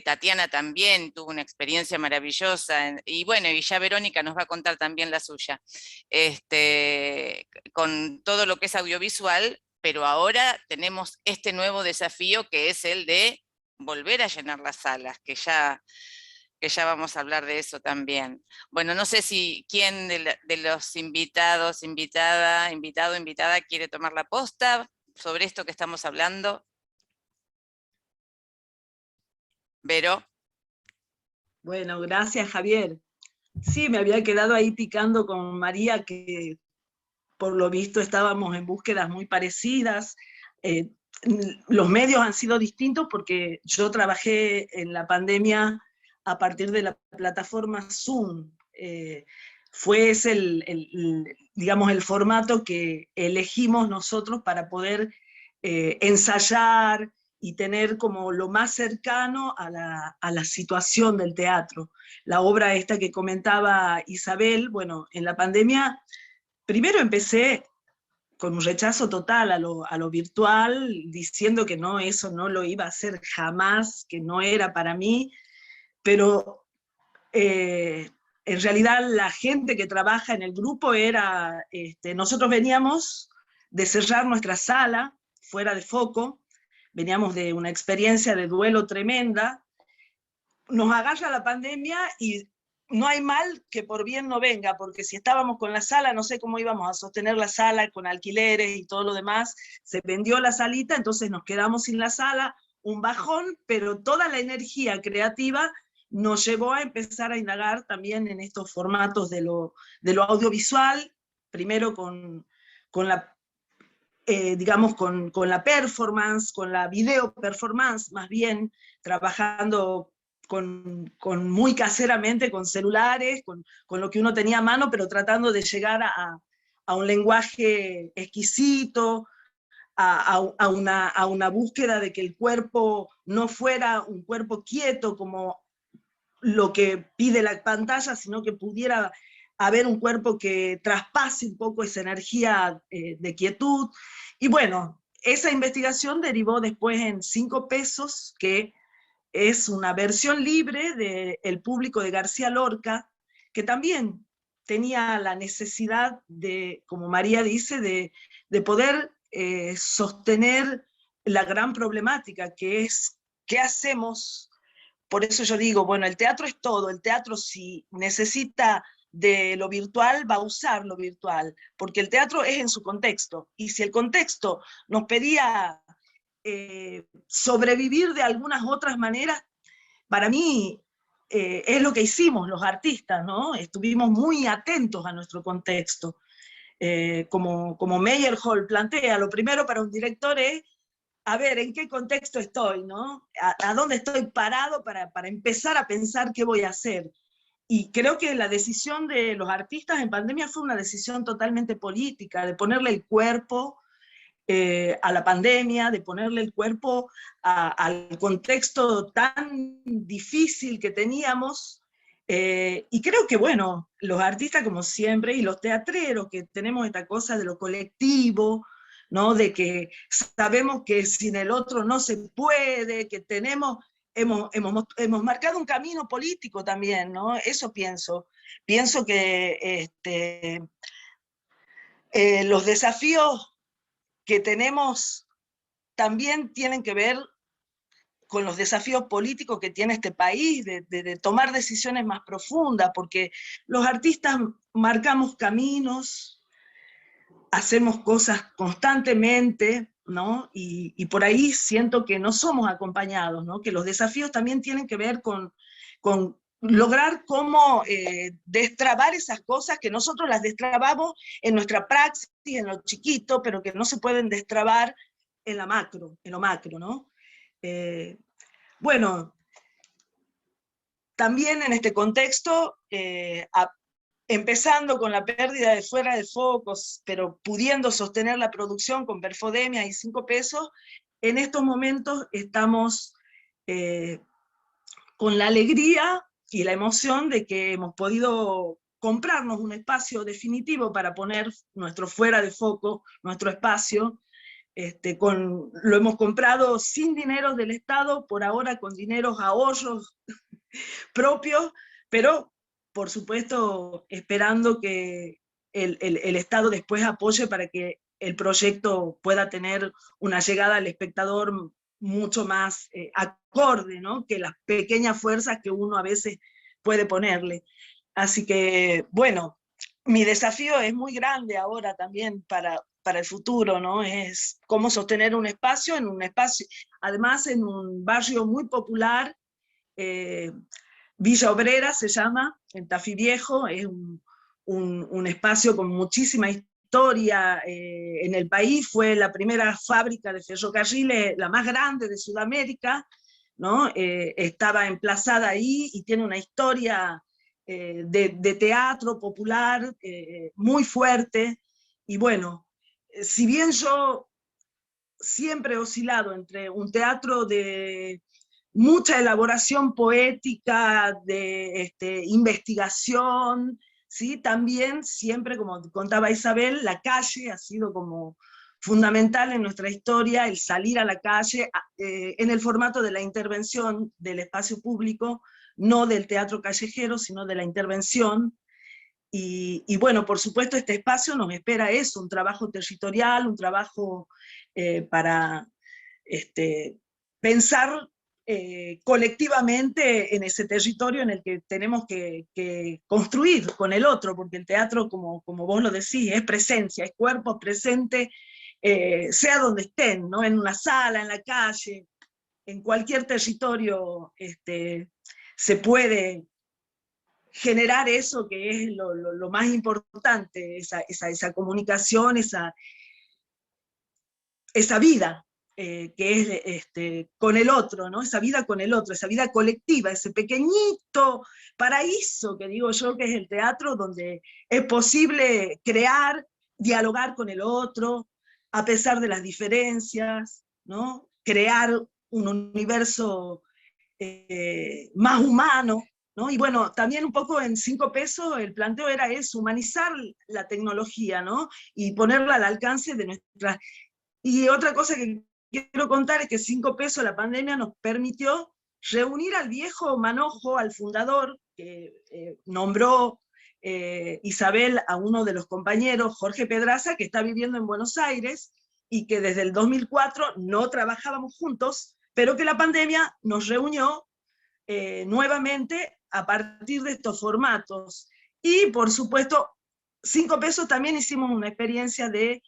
Tatiana también tuvo una experiencia maravillosa, y bueno, y ya Verónica nos va a contar también la suya, con todo lo que es audiovisual, pero ahora tenemos este nuevo desafío, que es el de volver a llenar las salas, que ya vamos a hablar de eso también. Bueno, no sé si quién de los invitados, invitada quiere tomar la posta sobre esto que estamos hablando. Vero. Bueno, gracias, Javier. Sí, me había quedado ahí picando con María, que por lo visto estábamos en búsquedas muy parecidas. Los medios han sido distintos porque yo trabajé en la pandemia a partir de la plataforma Zoom. fue ese digamos, el formato que elegimos nosotros para poder ensayar y tener como lo más cercano a la situación del teatro. La obra esta que comentaba Isabel, bueno, en la pandemia, primero empecé con un rechazo total a lo virtual, diciendo que no, eso no lo iba a hacer jamás, que no era para mí, pero en realidad la gente que trabaja en el grupo era, nosotros veníamos de cerrar nuestra sala, fuera de foco, veníamos de una experiencia de duelo tremenda, nos agarra la pandemia y no hay mal que por bien no venga, porque si estábamos con la sala, no sé cómo íbamos a sostener la sala con alquileres y todo lo demás, se vendió la salita, entonces nos quedamos sin la sala, un bajón, pero toda la energía creativa nos llevó a empezar a indagar también en estos formatos de lo audiovisual, primero con la digamos, con la performance, con la video performance, más bien, trabajando muy caseramente, con celulares, con lo que uno tenía a mano, pero tratando de llegar a un lenguaje exquisito, a una búsqueda de que el cuerpo no fuera un cuerpo quieto como lo que pide la pantalla, sino que pudiera haber un cuerpo que traspase un poco esa energía de quietud. Y bueno, esa investigación derivó después en 5 pesos, que es una versión libre del público de García Lorca, que también tenía la necesidad de, como María dice, de poder sostener la gran problemática que es, ¿qué hacemos? Por eso yo digo, bueno, el teatro es todo, el teatro si necesita de lo virtual, va a usar lo virtual, porque el teatro es en su contexto, y si el contexto nos pedía sobrevivir de algunas otras maneras, para mí es lo que hicimos los artistas, ¿no? Estuvimos muy atentos a nuestro contexto. Como Meyerhold plantea, lo primero para un director es a ver, ¿en qué contexto estoy, no? ¿A dónde estoy parado para empezar a pensar qué voy a hacer? Y creo que la decisión de los artistas en pandemia fue una decisión totalmente política, de ponerle el cuerpo a la pandemia, de ponerle el cuerpo al contexto tan difícil que teníamos. Y creo que, bueno, los artistas como siempre, y los teatreros que tenemos esta cosa de lo colectivo, ¿no? De que sabemos que sin el otro no se puede, que hemos marcado un camino político también, ¿no? Eso pienso. Pienso que los desafíos que tenemos también tienen que ver con los desafíos políticos que tiene este país, de tomar decisiones más profundas, porque los artistas marcamos caminos, hacemos cosas constantemente, ¿no? Y por ahí siento que no somos acompañados, ¿no? Que los desafíos también tienen que ver con lograr cómo destrabar esas cosas que nosotros las destrabamos en nuestra praxis, en lo chiquito, pero que no se pueden destrabar en lo macro, ¿no? Bueno, también en este contexto, empezando con la pérdida de fuera de focos, pero pudiendo sostener la producción con Perfodemia y 5 pesos, en estos momentos estamos con la alegría y la emoción de que hemos podido comprarnos un espacio definitivo para poner nuestro fuera de foco, nuestro espacio. Lo hemos comprado sin dinero del Estado, por ahora con dineros ahorros propios, pero por supuesto esperando que el Estado después apoye para que el proyecto pueda tener una llegada al espectador mucho más acorde, ¿no? Que las pequeñas fuerzas que uno a veces puede ponerle. Así que, bueno, mi desafío es muy grande ahora también para el futuro, ¿no? Es cómo sostener un espacio, además en un barrio muy popular, Villa Obrera se llama, en Tafí Viejo, es un espacio con muchísima historia en el país, fue la primera fábrica de ferrocarriles, la más grande de Sudamérica, ¿no? Estaba emplazada ahí y tiene una historia de teatro popular muy fuerte. Y bueno, si bien yo siempre he oscilado entre un teatro de mucha elaboración poética, de investigación, ¿sí? También siempre, como contaba Isabel, la calle ha sido como fundamental en nuestra historia, el salir a la calle en el formato de la intervención del espacio público, no del teatro callejero, sino de la intervención. Y bueno, por supuesto, este espacio nos espera eso, un trabajo territorial, un trabajo para pensar colectivamente en ese territorio en el que tenemos que construir con el otro, porque el teatro, como vos lo decís, es presencia, es cuerpo presente, sea donde estén, ¿no? En una sala, en la calle, en cualquier territorio se puede generar eso que es lo más importante, esa comunicación, esa vida que es con el otro, ¿no? Esa vida con el otro, esa vida colectiva, ese pequeñito paraíso que digo yo que es el teatro, donde es posible crear, dialogar con el otro, a pesar de las diferencias, ¿no? Crear un universo más humano, ¿no? Y bueno, también un poco en 5 pesos el planteo era eso, humanizar la tecnología, ¿no? Y ponerla al alcance de nuestras... Y otra cosa que quiero contar es que 5 pesos la pandemia nos permitió reunir al viejo manojo, al fundador, que nombró Isabel a uno de los compañeros, Jorge Pedraza, que está viviendo en Buenos Aires, y que desde el 2004 no trabajábamos juntos, pero que la pandemia nos reunió nuevamente a partir de estos formatos. Y por supuesto, 5 pesos también hicimos una experiencia de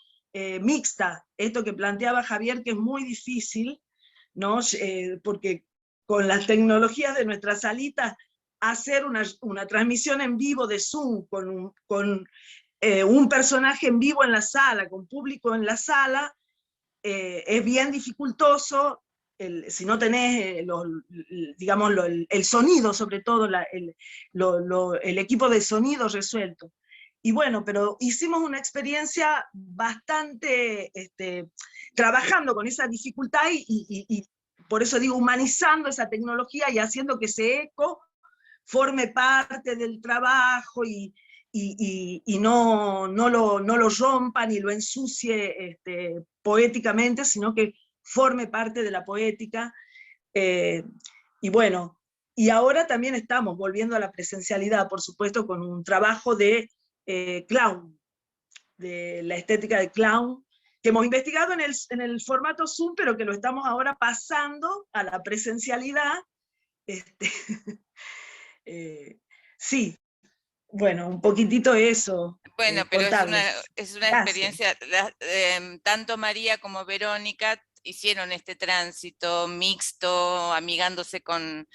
mixta, esto que planteaba Javier, que es muy difícil, ¿no? Porque con las tecnologías de nuestras salitas, hacer una transmisión en vivo de Zoom con un personaje en vivo en la sala, con público en la sala, es bien dificultoso. Si no tenés digamos, el sonido, sobre todo el equipo de sonido resuelto. Y bueno, pero hicimos una experiencia bastante trabajando con esa dificultad y por eso digo, humanizando esa tecnología y haciendo que ese eco forme parte del trabajo y no lo rompa ni lo ensucie poéticamente, sino que forme parte de la poética. Y bueno, y ahora también estamos volviendo a la presencialidad, por supuesto, con un trabajo de clown, de la estética de clown, que hemos investigado en el formato Zoom, pero que lo estamos ahora pasando a la presencialidad. Sí, bueno, un poquitito eso. Bueno, pero es una Gracias. experiencia, tanto María como Verónica hicieron este tránsito mixto, amigándose con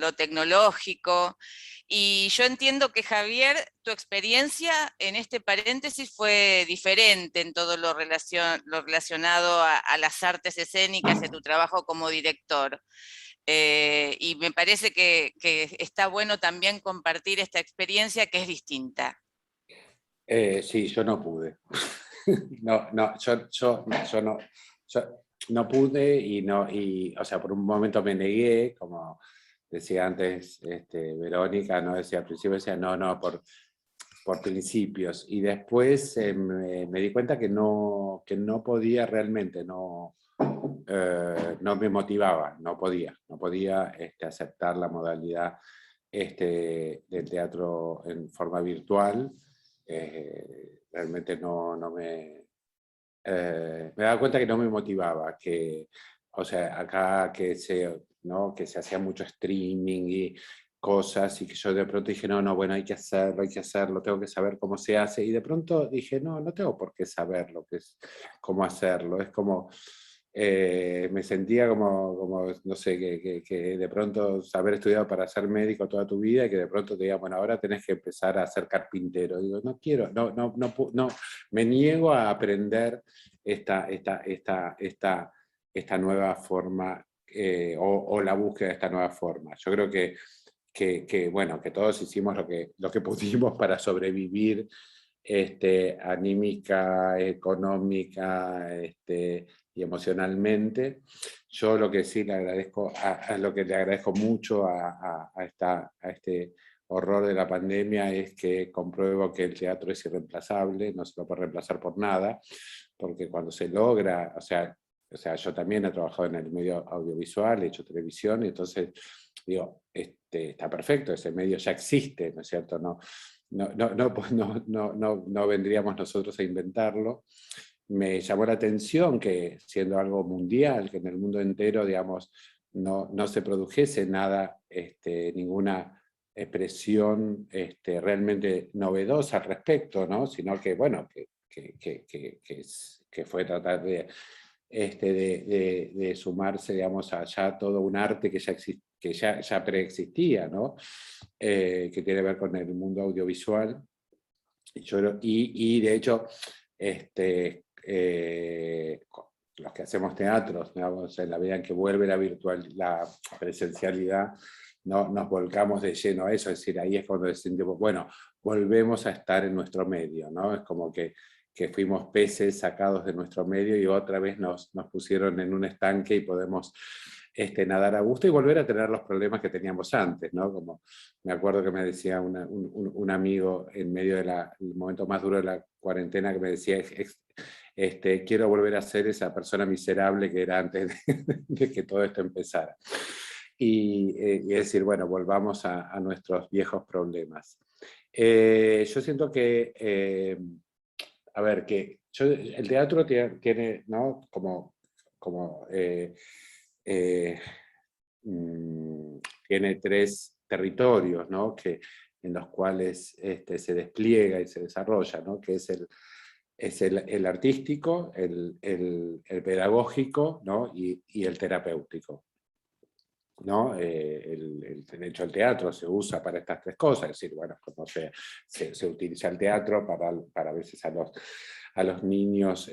lo tecnológico, y yo entiendo que Javier, tu experiencia en este paréntesis fue diferente en todo lo relacionado a las artes escénicas y a tu trabajo como director. Y me parece que está bueno también compartir esta experiencia que es distinta. Sí, yo no pude. Yo no pude y, o sea, por un momento me negué, como decía antes Verónica, ¿no? Decía al principio, decía no, por principios, y después me di cuenta que no podía realmente, no me motivaba, no podía aceptar la modalidad del teatro en forma virtual. Realmente me daba cuenta que no me motivaba, que, o sea, acá que se hacía mucho streaming y cosas, y que yo de pronto dije, no, bueno, hay que hacerlo, tengo que saber cómo se hace, y de pronto dije, no tengo por qué saber cómo hacerlo, es como... me sentía como no sé, que de pronto haber estudiado para ser médico toda tu vida y que de pronto te digan, bueno, ahora tenés que empezar a ser carpintero. Digo, no quiero, no, me niego a aprender esta nueva forma o la búsqueda de esta nueva forma. Yo creo que bueno, que todos hicimos lo que pudimos para sobrevivir anímica, económica y emocionalmente. Yo lo que sí le agradezco, lo que le agradezco mucho a este horror de la pandemia es que compruebo que el teatro es irreemplazable, no se lo puede reemplazar por nada, porque cuando se logra, o sea, yo también he trabajado en el medio audiovisual, he hecho televisión, y entonces digo, está perfecto, ese medio ya existe, ¿no es cierto? No vendríamos nosotros a inventarlo. Me llamó la atención que, siendo algo mundial, que en el mundo entero, digamos, no se produjese nada, ninguna expresión realmente novedosa al respecto, ¿no? Sino que, bueno, que fue tratar de sumarse, digamos, a ya todo un arte que ya preexistía, ¿no? Que tiene que ver con el mundo audiovisual. Y de hecho, los que hacemos teatros, digamos, en la medida en que vuelve la presencialidad, ¿no? Nos volcamos de lleno a eso, es decir, ahí es cuando decimos, bueno, volvemos a estar en nuestro medio, ¿no? Es como que fuimos peces sacados de nuestro medio y otra vez nos pusieron en un estanque y podemos nadar a gusto y volver a tener los problemas que teníamos antes, ¿no? Como me acuerdo que me decía un amigo en medio del momento más duro de la cuarentena, que me decía, quiero volver a ser esa persona miserable que era antes de que todo esto empezara. Y decir, bueno, volvamos a nuestros viejos problemas. Yo siento que, a ver, el teatro tiene, ¿no? Tiene 3 territorios, ¿no? En los cuales se despliega y se desarrolla, ¿no? Que es el artístico, el pedagógico, ¿no? y el terapéutico, ¿no? De hecho, el teatro se usa para estas 3 cosas, es decir, bueno, como se utiliza el teatro para a veces a los niños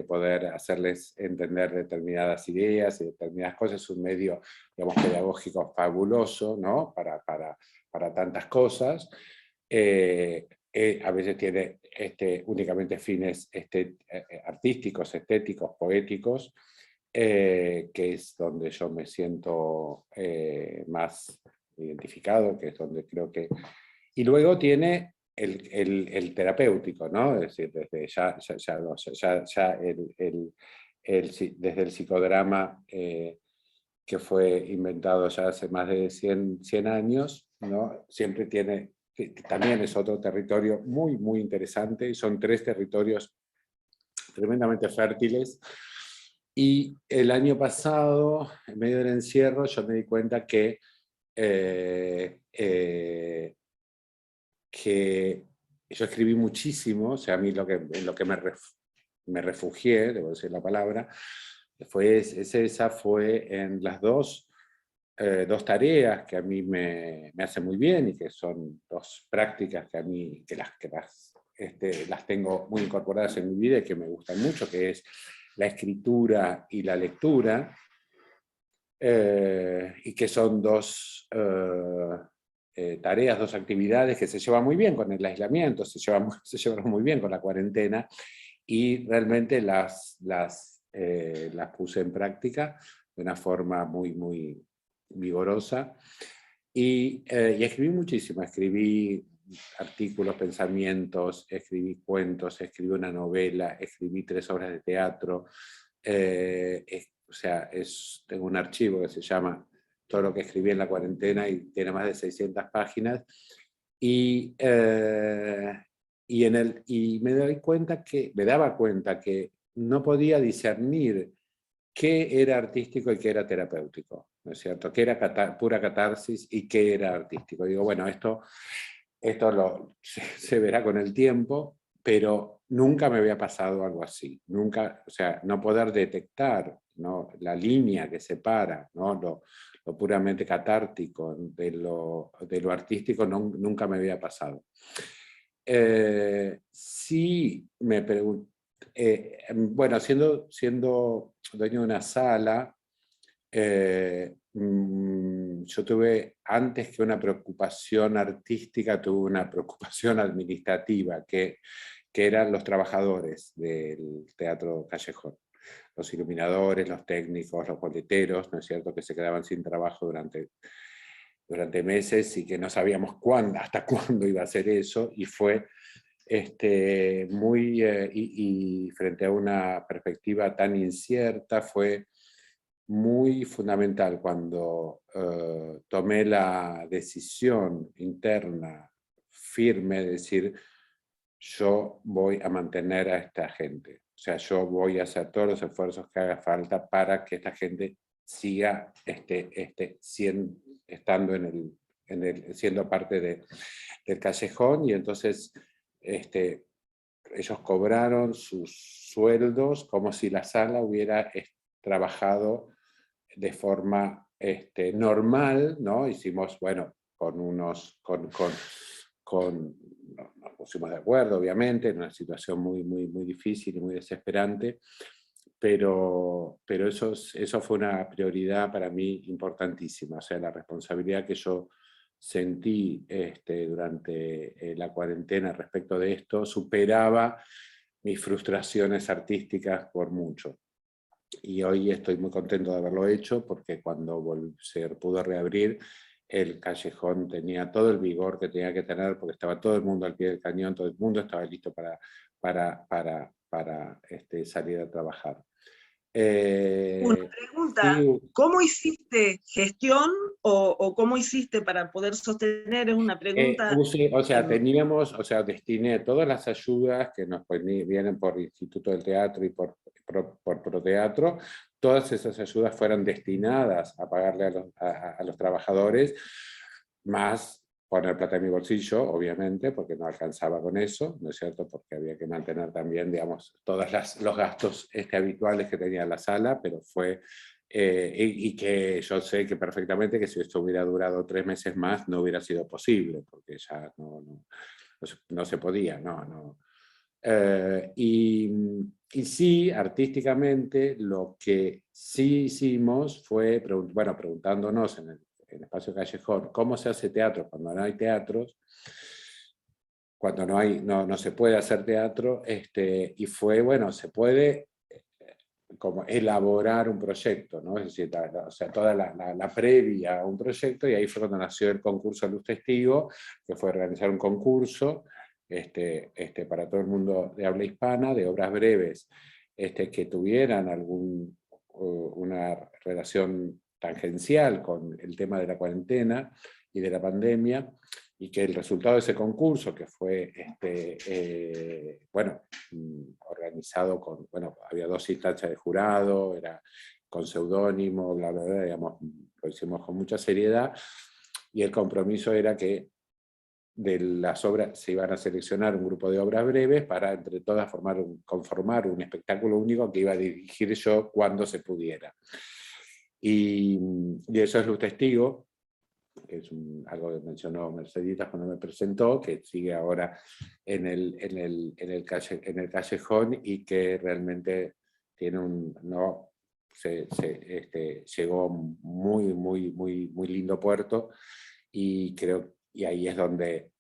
poder hacerles entender determinadas ideas y determinadas cosas. Es un medio, digamos, pedagógico fabuloso, ¿no? para tantas cosas. A veces tiene únicamente fines artísticos, estéticos, poéticos, que es donde yo me siento más identificado, que es donde creo que... Y luego tiene el terapéutico, ¿no? Es decir, desde desde el psicodrama, que fue inventado ya hace más de 100 años, ¿no? Siempre tiene, que también es otro territorio muy, muy interesante, y son 3 territorios tremendamente fértiles. Y el año pasado, en medio del encierro, yo me di cuenta que yo escribí muchísimo, o sea, a mí en lo que me refugié, debo decir la palabra, esa fue en las dos tareas que a mí me hacen muy bien, y que son 2 prácticas que a mí las tengo muy incorporadas en mi vida y que me gustan mucho, que es la escritura y la lectura, y que son 2 tareas, 2 actividades que se llevan muy bien con el aislamiento, se llevan muy bien con la cuarentena, y realmente las puse en práctica de una forma muy, muy vigorosa, y escribí muchísimo, escribí artículos, pensamientos, escribí cuentos, escribí una novela, escribí 3 obras de teatro, o sea, tengo un archivo que se llama Todo lo que escribí en la cuarentena, y tiene más de 600 páginas, y me daba cuenta que no podía discernir qué era artístico y qué era terapéutico, ¿no es cierto? Qué era pura catarsis y qué era artístico. Digo, bueno, esto se verá con el tiempo, pero nunca me había pasado algo así. Nunca, o sea, no poder detectar, ¿no? La línea que separa, ¿no? lo puramente catártico de lo artístico, nunca me había pasado. Sí me pregunto, bueno, siendo dueño de una sala, yo tuve, antes que una preocupación artística, tuve una preocupación administrativa, que eran los trabajadores del teatro callejón. Los iluminadores, los técnicos, los boleteros, ¿no es cierto?, que se quedaban sin trabajo durante meses y que no sabíamos hasta cuándo iba a ser eso, y fue muy, y frente a una perspectiva tan incierta, fue muy fundamental cuando tomé la decisión interna firme de decir, yo voy a mantener a esta gente. O sea, yo voy a hacer todos los esfuerzos que haga falta para que esta gente siga estando siendo parte del callejón, y entonces ellos cobraron sus sueldos como si la sala hubiera trabajado de forma normal, ¿no? Hicimos, bueno, nos pusimos de acuerdo, obviamente, en una situación muy, muy, muy difícil y muy desesperante, pero eso fue una prioridad para mí importantísima. O sea, la responsabilidad que yo sentí durante la cuarentena respecto de esto superaba mis frustraciones artísticas por mucho. Y hoy estoy muy contento de haberlo hecho, porque cuando se pudo reabrir, el callejón tenía todo el vigor que tenía que tener, porque estaba todo el mundo al pie del cañón, todo el mundo estaba listo para salir a trabajar. Una pregunta, sí, ¿cómo hiciste gestión o cómo hiciste para poder sostener? Es una pregunta. Destiné todas las ayudas que nos vienen por Instituto del Teatro y por Proteatro, todas esas ayudas fueron destinadas a pagarle a los trabajadores, más poner plata en mi bolsillo, obviamente, porque no alcanzaba con eso, ¿no es cierto?, porque había que mantener también, digamos, todos los gastos habituales que tenía la sala, pero fue, y que yo sé que perfectamente que si esto hubiera durado 3 meses más, no hubiera sido posible, porque ya no se podía, no. Y sí, artísticamente, lo que sí hicimos fue, preguntándonos en el Espacio Callejón, ¿cómo se hace teatro cuando no hay teatros? Cuando no se puede hacer teatro, y fue, bueno, se puede como elaborar un proyecto, ¿no? Es decir, toda la previa a un proyecto, y ahí fue cuando nació el concurso Luz Testigo, que fue organizar un concurso para todo el mundo de habla hispana, de obras breves, que tuvieran una relación tangencial con el tema de la cuarentena y de la pandemia, y que el resultado de ese concurso, que fue organizado había 2 instancias de jurado, era con seudónimo, bla, bla, bla, digamos, lo hicimos con mucha seriedad, y el compromiso era que de las obras se iban a seleccionar un grupo de obras breves para entre todas conformar un espectáculo único que iba a dirigir yo cuando se pudiera. Y eso es Luz Testigo, que es algo que mencionó Merceditas cuando me presentó, que sigue ahora en el callejón, y que realmente tiene llegó muy, muy, muy, muy lindo puerto, y ahí es donde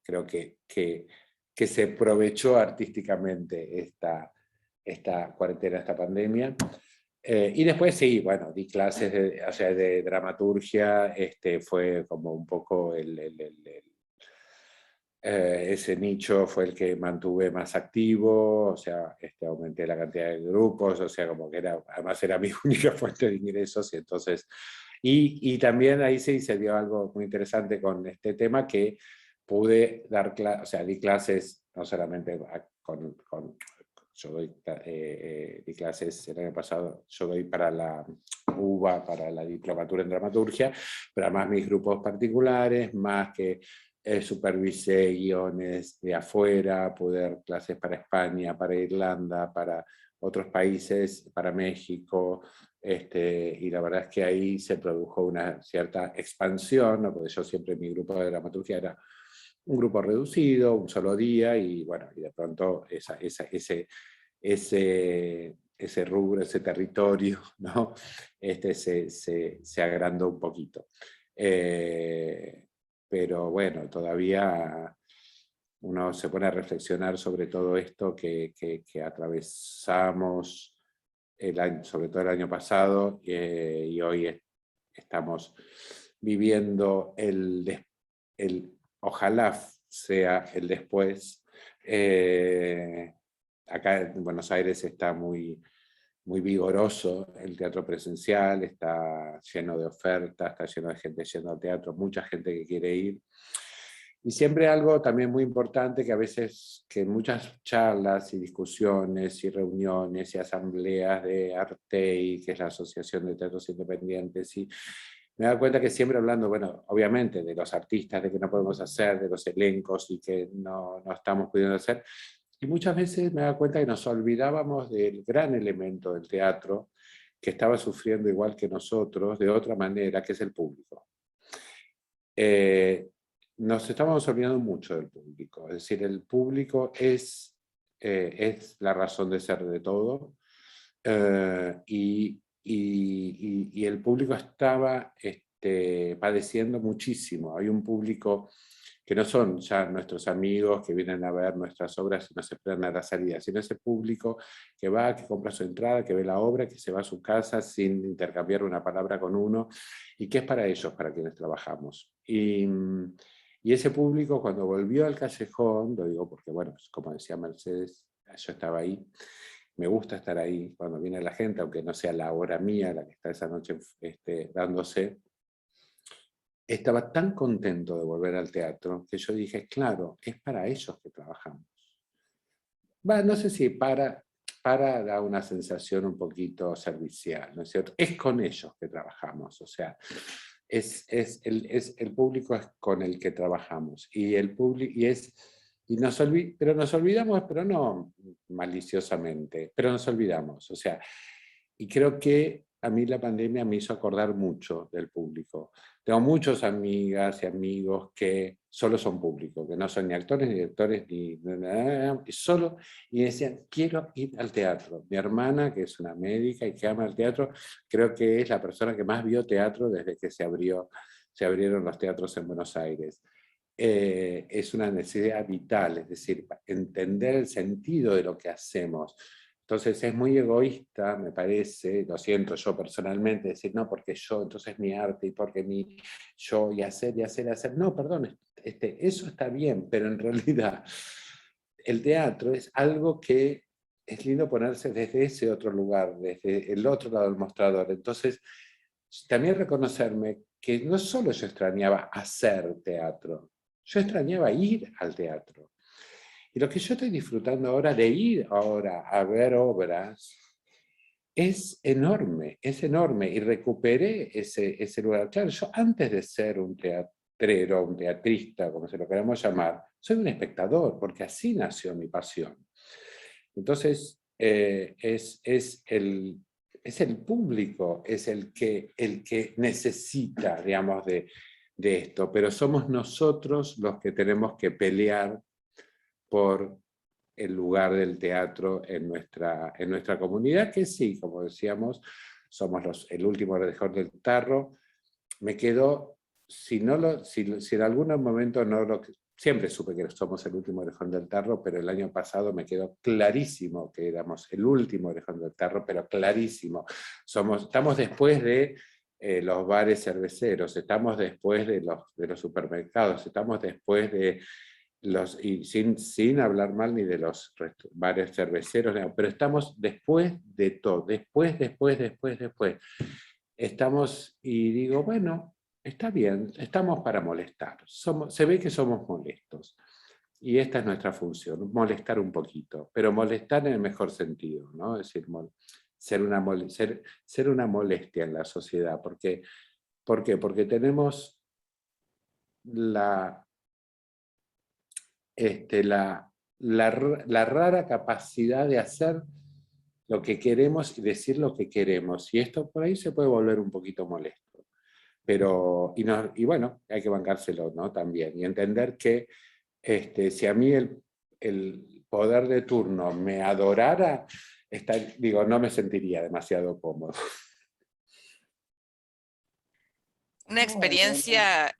creo que se aprovechó artísticamente esta cuarentena, esta pandemia. Y después sí, bueno, di clases de dramaturgia, fue como un poco ese nicho fue el que mantuve más activo, o sea, aumenté la cantidad de grupos, o sea, como que además era mi única fuente de ingresos, y entonces, y también ahí sí se dio algo muy interesante con este tema, que pude dar clases, o sea, di clases no solamente yo di clases el año pasado, yo doy para la UBA, para la diplomatura en dramaturgia, pero además mis grupos particulares, más que supervisé guiones de afuera, pude dar clases para España, para Irlanda, para otros países, para México, y la verdad es que ahí se produjo una cierta expansión, ¿no? Porque yo siempre, mi grupo de dramaturgia era un grupo reducido, un solo día, y bueno, y de pronto ese rubro, ese territorio, ¿no? Se agrandó un poquito. Pero bueno, todavía uno se pone a reflexionar sobre todo esto que atravesamos sobre todo el año pasado, y hoy estamos viviendo ojalá sea el después. Acá en Buenos Aires está muy vigoroso el teatro presencial, está lleno de ofertas, está lleno de gente yendo al teatro, mucha gente que quiere ir. Y siempre algo también muy importante que a veces, que en muchas charlas y discusiones y reuniones y asambleas de Artei, que es la Asociación de Teatros Independientes, y me da cuenta que siempre hablando, bueno, obviamente de los artistas, de que no podemos hacer, de los elencos y que no estamos pudiendo hacer, y muchas veces me da cuenta que nos olvidábamos del gran elemento del teatro que estaba sufriendo igual que nosotros, de otra manera, que es el público. Nos estamos olvidando mucho del público, es decir, el público es la razón de ser de todo, y el público estaba padeciendo muchísimo. Hay un público que no son ya nuestros amigos que vienen a ver nuestras obras y nos esperan a la salida, sino ese público que va, que compra su entrada, que ve la obra, que se va a su casa sin intercambiar una palabra con uno, y que es para ellos, para quienes trabajamos. Y ese público, cuando volvió al callejón, lo digo porque, bueno, como decía Mercedes, yo estaba ahí, me gusta estar ahí cuando viene la gente, aunque no sea la hora mía la que está esa noche dándose. Estaba tan contento de volver al teatro que yo dije, claro, es para ellos que trabajamos. No sé si para dar una sensación un poquito servicial, ¿no es cierto? Es con ellos que trabajamos, o sea, el público es con el que trabajamos, y el público, pero nos olvidamos, pero no maliciosamente, pero nos olvidamos, o sea, y creo que a mí la pandemia me hizo acordar mucho del público. Tengo muchas amigas y amigos que solo son públicos, que no son ni actores, ni directores, y decían, quiero ir al teatro. Mi hermana, que es una médica y que ama el teatro, creo que es la persona que más vio teatro desde que se abrieron los teatros en Buenos Aires. Es una necesidad vital, es decir, entender el sentido de lo que hacemos. Entonces es muy egoísta, me parece, lo siento yo personalmente, decir, no, porque yo, entonces mi arte, y porque yo, y hacer. No, perdón, eso está bien, pero en realidad el teatro es algo que es lindo ponerse desde ese otro lugar, desde el otro lado del mostrador. Entonces, también reconocerme que no solo yo extrañaba hacer teatro, yo extrañaba ir al teatro. Y lo que yo estoy disfrutando ahora de ir ahora a ver obras es enorme, y recuperé ese lugar. Claro, yo antes de ser un teatrero, un teatrista, como se lo queramos llamar, soy un espectador, porque así nació mi pasión. Entonces, es el público, es el que necesita, digamos, de esto, pero somos nosotros los que tenemos que pelear por el lugar del teatro en nuestra comunidad, que sí, como decíamos, somos el último orejón del tarro. Me quedó, si en algún momento siempre supe que somos el último orejón del tarro, pero el año pasado me quedó clarísimo que éramos el último orejón del tarro, pero clarísimo. Estamos después de los bares cerveceros, estamos después de los supermercados, estamos después de y sin hablar mal ni de los bares cerveceros, pero estamos después de todo, después. Estamos, y digo, bueno, está bien, estamos para molestar, se ve que somos molestos, y esta es nuestra función, molestar un poquito, pero molestar en el mejor sentido, ¿no? Es decir, ser una molestia en la sociedad. ¿Por qué? Porque tenemos la rara capacidad de hacer lo que queremos y decir lo que queremos, y esto por ahí se puede volver un poquito molesto, pero, y bueno, hay que bancárselo, ¿no? También, y entender que si a mí el poder de turno me adorara, digo, no me sentiría demasiado cómodo. Una experiencia,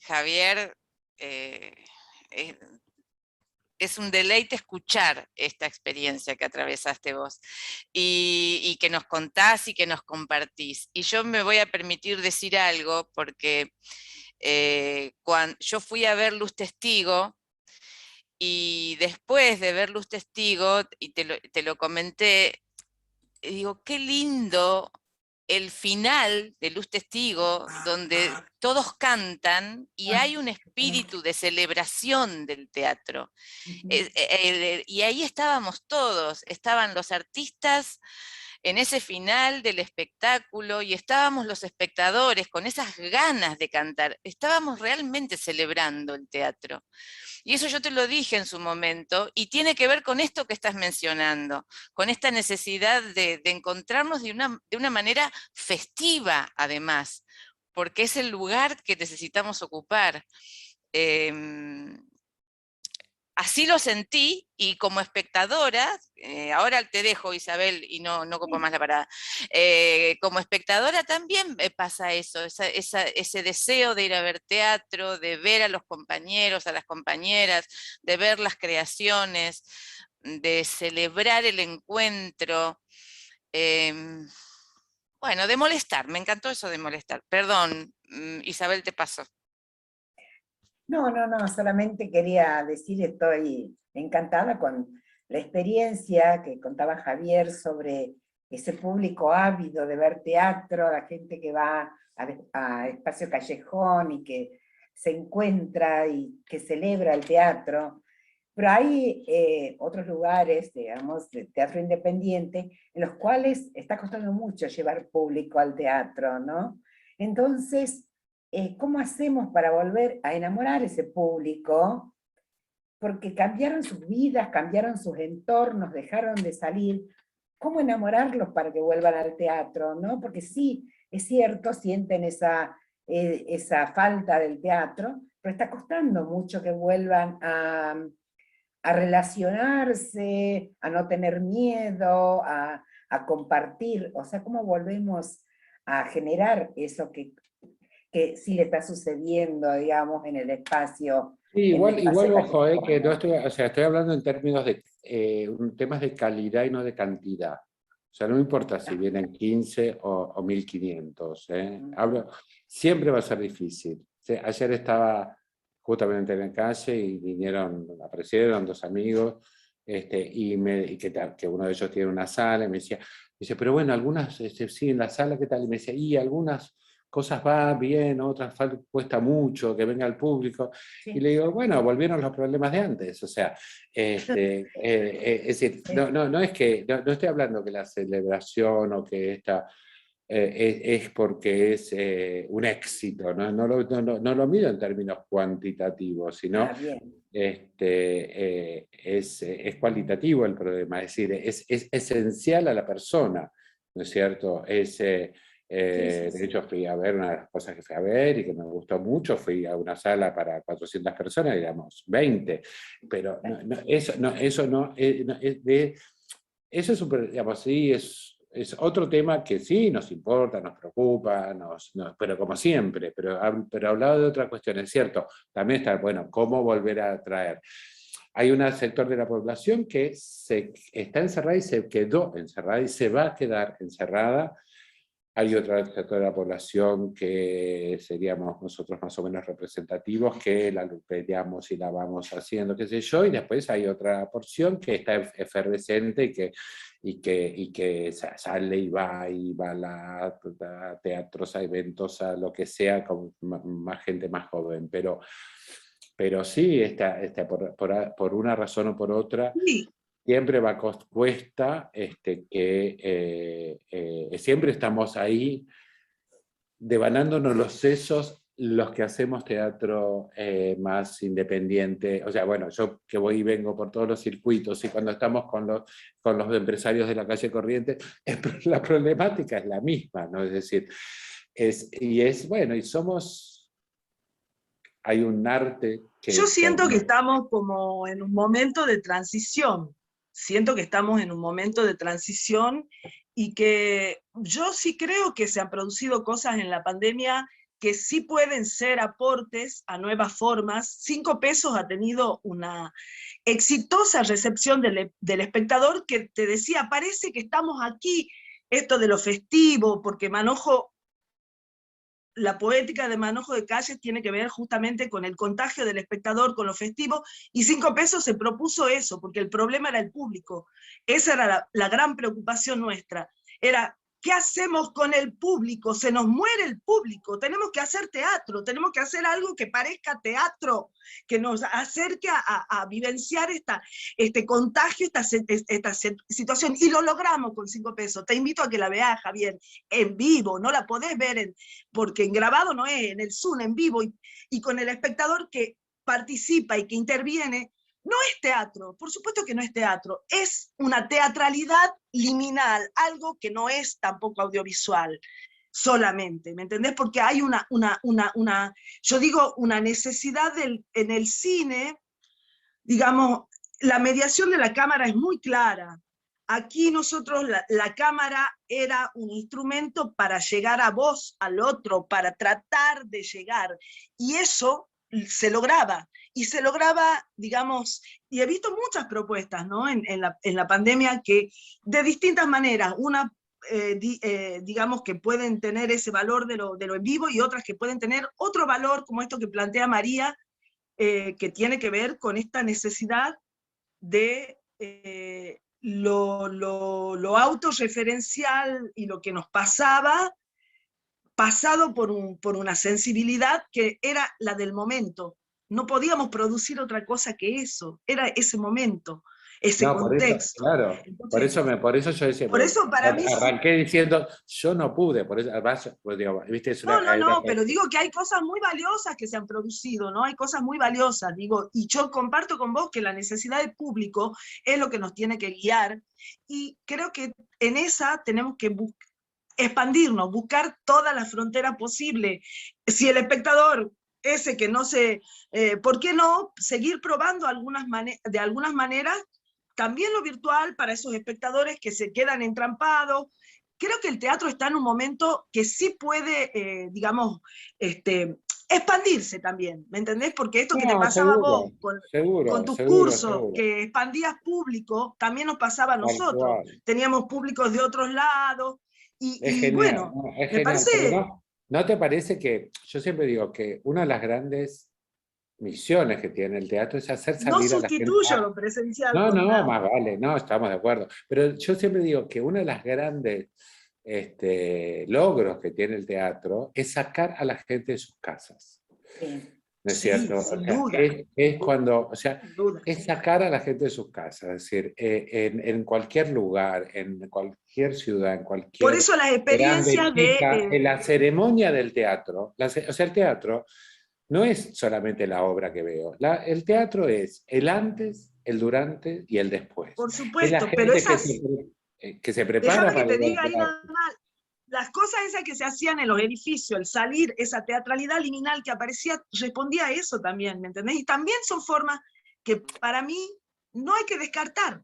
Javier, es un deleite escuchar esta experiencia que atravesaste vos y que nos contás y que nos compartís. Y yo me voy a permitir decir algo porque cuando yo fui a ver Luz Testigo, y después de ver Luz Testigo, y te lo comenté, digo, qué lindo el final de Luz Testigo, donde todos cantan y hay un espíritu de celebración del teatro. Y ahí estábamos todos, estaban los artistas en ese final del espectáculo y estábamos los espectadores con esas ganas de cantar, estábamos realmente celebrando el teatro. Y eso yo te lo dije en su momento, y tiene que ver con esto que estás mencionando, con esta necesidad de encontrarnos de una manera festiva, además, porque es el lugar que necesitamos ocupar. Así lo sentí, y como espectadora, ahora te dejo, Isabel, y no ocupo más la parada, como espectadora también me pasa eso, ese deseo de ir a ver teatro, de ver a los compañeros, a las compañeras, de ver las creaciones, de celebrar el encuentro, bueno, de molestar, me encantó eso de molestar. Perdón, Isabel, te paso. No, solamente quería decir, estoy encantada con la experiencia que contaba Javier sobre ese público ávido de ver teatro, la gente que va a Espacio Callejón y que se encuentra y que celebra el teatro. Pero hay otros lugares, digamos, de teatro independiente, en los cuales está costando mucho llevar público al teatro, ¿no? Entonces, ¿cómo hacemos para volver a enamorar ese público? Porque cambiaron sus vidas, cambiaron sus entornos, dejaron de salir. ¿Cómo enamorarlos para que vuelvan al teatro, no? Porque sí, es cierto, sienten esa falta del teatro, pero está costando mucho que vuelvan a relacionarse, a no tener miedo, a compartir. O sea, ¿cómo volvemos a generar eso que sí le está sucediendo, digamos, en el espacio? Sí, igual ojo, que no estoy, o sea, estoy hablando en términos de temas de calidad y no de cantidad. O sea, no me importa si vienen 15 o 1500. Siempre va a ser difícil. Ayer estaba justamente en la calle y aparecieron dos amigos, y que uno de ellos tiene una sala, y me dice, pero bueno, algunas, sí, en la sala, ¿qué tal? Y me decía, y algunas cosas van bien, otras cuesta mucho que venga el público. Sí. Y le digo, bueno, volvieron los problemas de antes. O sea, es decir, no es que, no estoy hablando que la celebración o que esta es porque es un éxito, no lo mido en términos cuantitativos, sino es cualitativo el problema, es decir, es esencial a la persona, ¿no es cierto? De hecho, fui a ver una de las cosas que fui a ver y que me gustó mucho, fui a una sala para 400 personas, digamos, 20, pero eso es súper, digamos, sí, es otro tema que sí nos importa, nos preocupa, pero como siempre, pero hablado de otra cuestión, es cierto, también está, bueno, cómo volver a atraer. Hay un sector de la población que está encerrada y se quedó encerrada y se va a quedar encerrada. Hay otro sector de la población que seríamos nosotros más o menos representativos, que la peleamos y la vamos haciendo, qué sé yo, y después hay otra porción que está efervescente y que sale y va a teatros, a eventos, a lo que sea, con más gente más joven. Pero sí, por una razón o por otra, sí. Siempre cuesta que siempre estamos ahí devanándonos los sesos los que hacemos teatro más independiente. O sea, bueno, yo que voy y vengo por todos los circuitos y cuando estamos con los empresarios de la calle Corrientes, la problemática es la misma, ¿no? Es decir, hay un arte que... Yo siento que estamos como en un momento de transición. siento que estamos en un momento de transición y que yo sí creo que se han producido cosas en la pandemia que sí pueden ser aportes a nuevas formas. 5 Pesos ha tenido una exitosa recepción del espectador que te decía, parece que estamos aquí, esto de lo festivo, porque Manojo, la poética de Manojo de Calles tiene que ver justamente con el contagio del espectador, con lo festivo, y 5 Pesos se propuso eso, porque el problema era el público. Esa era la gran preocupación nuestra. Era, ¿qué hacemos con el público? Se nos muere el público, tenemos que hacer teatro, tenemos que hacer algo que parezca teatro, que nos acerque a vivenciar este contagio, esta situación, y lo logramos con 5 Pesos. Te invito a que la veas, Javier, en vivo, no la podés ver porque en grabado no es, en el Zoom, en vivo, y con el espectador que participa y que interviene. No es teatro, por supuesto que no es teatro, es una teatralidad liminal, algo que no es tampoco audiovisual solamente, ¿me entendés? Porque hay yo digo, una necesidad en el cine, digamos, la mediación de la cámara es muy clara. Aquí nosotros, la cámara era un instrumento para llegar a vos, al otro, para tratar de llegar, y eso se lograba. Y se lograba, digamos, y he visto muchas propuestas, ¿no? en la pandemia que de distintas maneras, una, digamos, que pueden tener ese valor de lo en vivo, y otras que pueden tener otro valor, como esto que plantea María, que tiene que ver con esta necesidad de lo autorreferencial y lo que nos pasaba, pasado por una sensibilidad que era la del momento. No podíamos producir otra cosa que eso, era ese momento, ese contexto. Claro, Entonces, por eso yo decía, por eso para mí arranqué diciendo, yo no pude, por eso, además, pues, digo, ¿viste? no, pero digo que hay cosas muy valiosas que se han producido, ¿no? Hay cosas muy valiosas, digo, y yo comparto con vos que la necesidad de público es lo que nos tiene que guiar, y creo que en esa tenemos que expandirnos, buscar toda la frontera posible. Si el espectador, ese que no se, ¿por qué no seguir probando de algunas maneras también lo virtual para esos espectadores que se quedan entrampados? Creo que el teatro está en un momento que sí puede, digamos, expandirse también, ¿me entendés? Porque esto que te pasaba a vos con tus cursos, que expandías público, también nos pasaba a nosotros. Teníamos públicos de otros lados, y bueno, es me genial, parece... ¿No te parece que, yo siempre digo que una de las grandes misiones que tiene el teatro es hacer salir No a la gente? sustituyo lo presencial. No, nada. más vale, no, estamos de acuerdo. Pero yo siempre digo que una de las grandes logros que tiene el teatro es sacar a la gente de sus casas. Sí. ¿No es cierto? Sin duda. Es cuando, o sea, Sin duda. es sacar a la gente de sus casas, es decir, en cualquier lugar, en cualquier ciudad, en cualquier... Por eso las experiencias en la ceremonia del teatro, o sea, el teatro no es solamente la obra que veo, el teatro es el antes, el durante y el después. Por Es supuesto, la gente pero esas... que se prepara Déjame que para te ir al diga ahí teatro. nada más. Las cosas esas que se hacían en los edificios, el salir, esa teatralidad liminal que aparecía, respondía a eso también, ¿me entendés? Y también son formas que para mí no hay que descartar.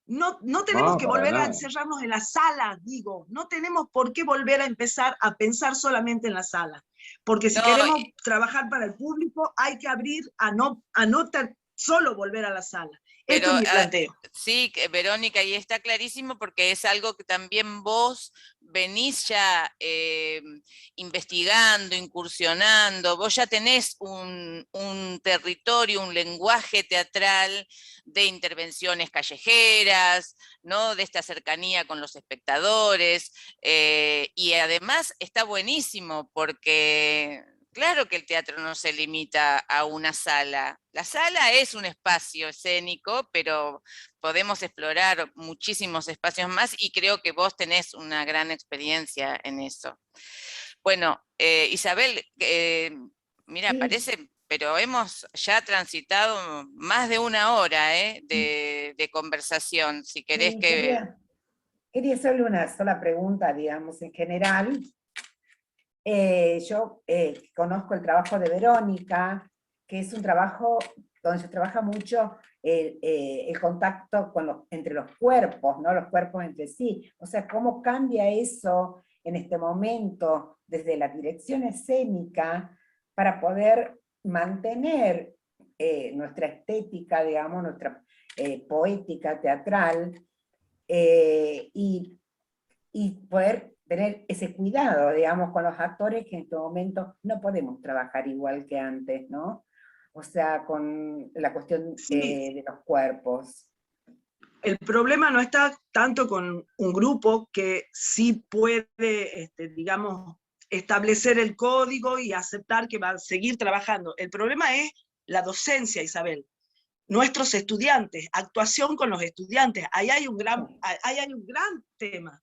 No tenemos que volver a encerrarnos en la sala, digo. No tenemos por qué volver a empezar a pensar solamente en la sala. Porque si queremos trabajar para el público, hay que abrir a no solo volver a la sala. Esto es mi planteo. Sí, Verónica, y está clarísimo porque es algo que también vos venís ya investigando, incursionando, vos ya tenés un territorio, un lenguaje teatral de intervenciones callejeras, ¿no? De esta cercanía con los espectadores, y además está buenísimo porque... Claro que el teatro no se limita a una sala. La sala es un espacio escénico, pero podemos explorar muchísimos espacios más y creo que vos tenés una gran experiencia en eso. Bueno, Isabel, mira, Sí. parece, pero hemos ya transitado más de una hora de conversación. Si querés Sí, que... quería hacerle una sola pregunta, digamos, en general. Yo conozco el trabajo de Verónica, que es un trabajo donde se trabaja mucho el contacto entre los cuerpos, ¿no? Los cuerpos entre sí. O sea, cómo cambia eso en este momento desde la dirección escénica para poder mantener nuestra estética, digamos, nuestra poética teatral, y poder tener ese cuidado, digamos, con los actores que en este momento no podemos trabajar igual que antes, ¿no? O sea, con la cuestión de los cuerpos. El problema no está tanto con un grupo que sí puede, digamos, establecer el código y aceptar que va a seguir trabajando. El problema es la docencia, Isabel. Nuestros estudiantes, actuación con los estudiantes, ahí hay un gran tema.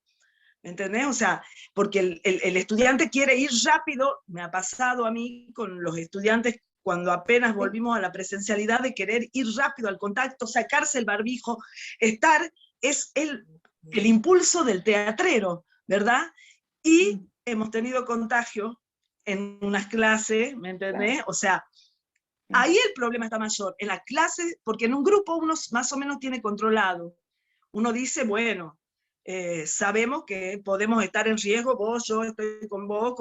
¿Me entendés? O sea, porque el estudiante quiere ir rápido, me ha pasado a mí con los estudiantes cuando apenas volvimos a la presencialidad, de querer ir rápido al contacto, sacarse el barbijo, es el impulso del teatrero, ¿verdad? Y hemos tenido contagio en unas clases, ¿me entendés? O sea, ahí el problema está mayor, en las clases, porque en un grupo uno más o menos tiene controlado. Uno dice, bueno, sabemos que podemos estar en riesgo, yo estoy con vos,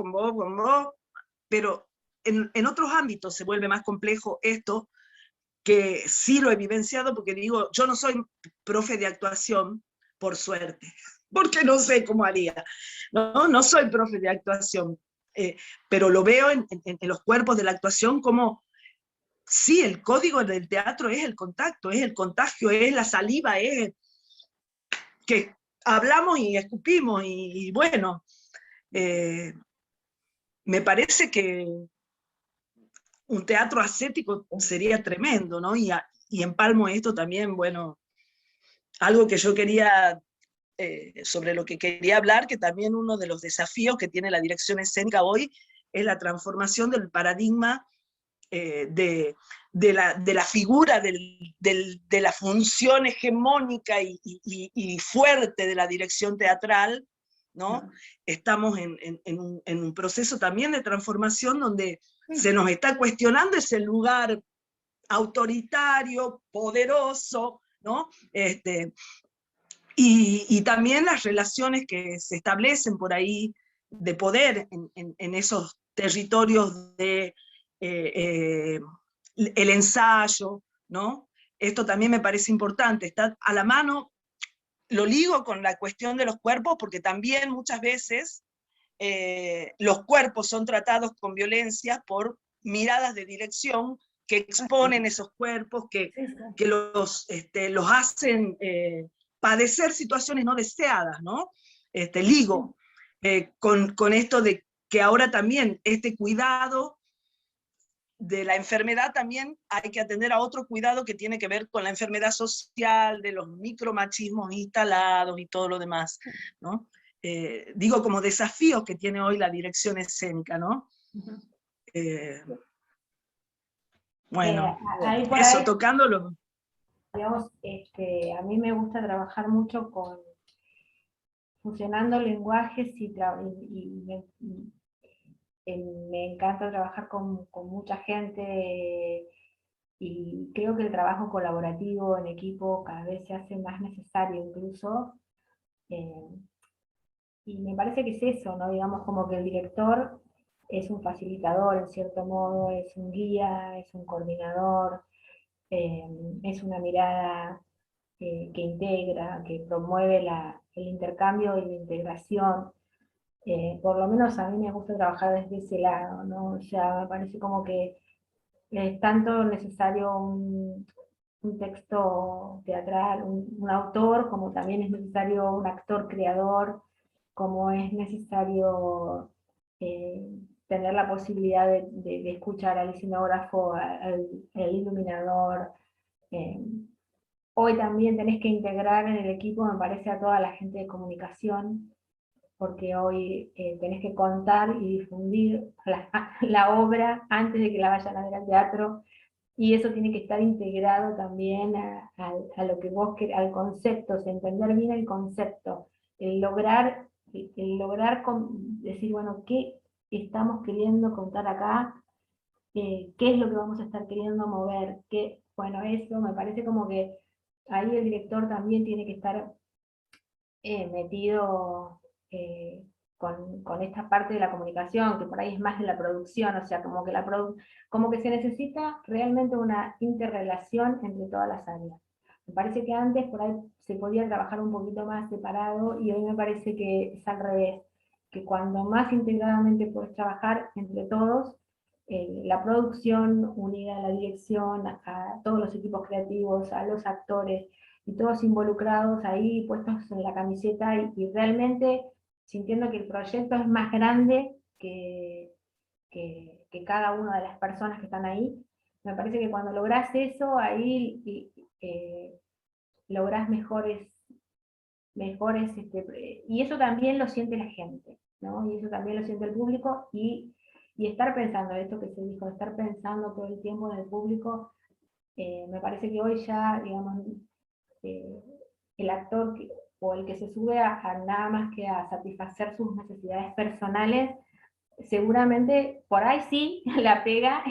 pero en otros ámbitos se vuelve más complejo esto, que sí lo he vivenciado, porque digo, yo no soy profe de actuación, por suerte, porque no sé cómo haría, no soy profe de actuación, pero lo veo en los cuerpos de la actuación como, sí, el código del teatro es el contacto, es el contagio, es la saliva, es que hablamos y escupimos, y bueno, me parece que un teatro ascético sería tremendo, ¿no? Y empalmo esto también, bueno, algo que yo quería, sobre lo que quería hablar, que también uno de los desafíos que tiene la dirección escénica hoy es la transformación del paradigma de la figura de la función hegemónica y fuerte de la dirección teatral, ¿no? Estamos en un proceso también de transformación donde se nos está cuestionando ese lugar autoritario, poderoso, ¿no? Y también las relaciones que se establecen por ahí de poder en esos territorios de el ensayo, ¿no? Esto también me parece importante, está a la mano, lo ligo con la cuestión de los cuerpos, porque también muchas veces los cuerpos son tratados con violencia por miradas de dirección que exponen esos cuerpos, que los hacen padecer situaciones no deseadas, ¿no? Ligo con esto de que ahora también este cuidado de la enfermedad también hay que atender a otro cuidado que tiene que ver con la enfermedad social, de los micromachismos instalados y todo lo demás, ¿no? Digo, como desafíos que tiene hoy la dirección escénica, ¿no? Bueno, eso, ahí, tocándolo. Digamos, a mí me gusta trabajar mucho con fusionando lenguajes me encanta trabajar con mucha gente, y creo que el trabajo colaborativo en equipo cada vez se hace más necesario incluso, y me parece que es eso, ¿no? Digamos, como que el director es un facilitador en cierto modo, es un guía, es un coordinador, es una mirada que integra, que promueve el intercambio y la integración. Por lo menos a mí me gusta trabajar desde ese lado, ¿no? O sea, me parece como que es tanto necesario un texto teatral, un autor, como también es necesario un actor creador, como es necesario tener la posibilidad de escuchar al escenógrafo, al iluminador. Hoy también tenés que integrar en el equipo, me parece, a toda la gente de comunicación, porque hoy tenés que contar y difundir la obra antes de que la vayan a ver al teatro, y eso tiene que estar integrado también a lo que vos querés, al concepto, o sea, entender bien el concepto, el lograr decir, bueno, ¿qué estamos queriendo contar acá? qué es lo que vamos a estar queriendo mover, bueno, eso me parece como que ahí el director también tiene que estar metido con esta parte de la comunicación, que por ahí es más de la producción, o sea, como que, como que se necesita realmente una interrelación entre todas las áreas. Me parece que antes por ahí se podía trabajar un poquito más separado, y hoy me parece que es al revés, que cuando más integradamente puedes trabajar entre todos, la producción unida a la dirección, a todos los equipos creativos, a los actores, y todos involucrados ahí, puestos en la camiseta, y realmente sintiendo que el proyecto es más grande que cada una de las personas que están ahí. Me parece que cuando lográs eso, ahí lográs y eso también lo siente la gente, ¿no? Y eso también lo siente el público, y estar pensando, esto que se dijo, estar pensando todo el tiempo en el público, me parece que hoy ya, digamos, el actor o el que se sube a nada más que a satisfacer sus necesidades personales, seguramente por ahí sí la pega,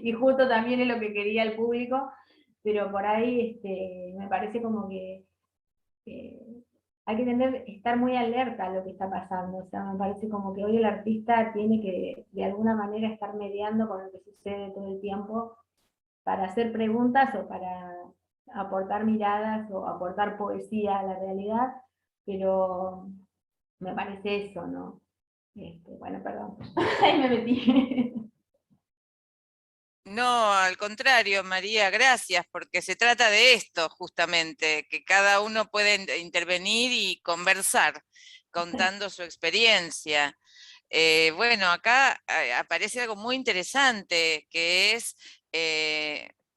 y justo también es lo que quería el público, pero por ahí me parece como que hay que estar muy alerta a lo que está pasando. O sea, me parece como que hoy el artista tiene que de alguna manera estar mediando con lo que sucede todo el tiempo, para hacer preguntas o para aportar miradas o aportar poesía a la realidad, pero me parece eso, ¿no? Bueno, perdón, ahí me metí. No, al contrario, María, gracias, porque se trata de esto justamente, que cada uno puede intervenir y conversar, contando su experiencia. Bueno, acá aparece algo muy interesante, que es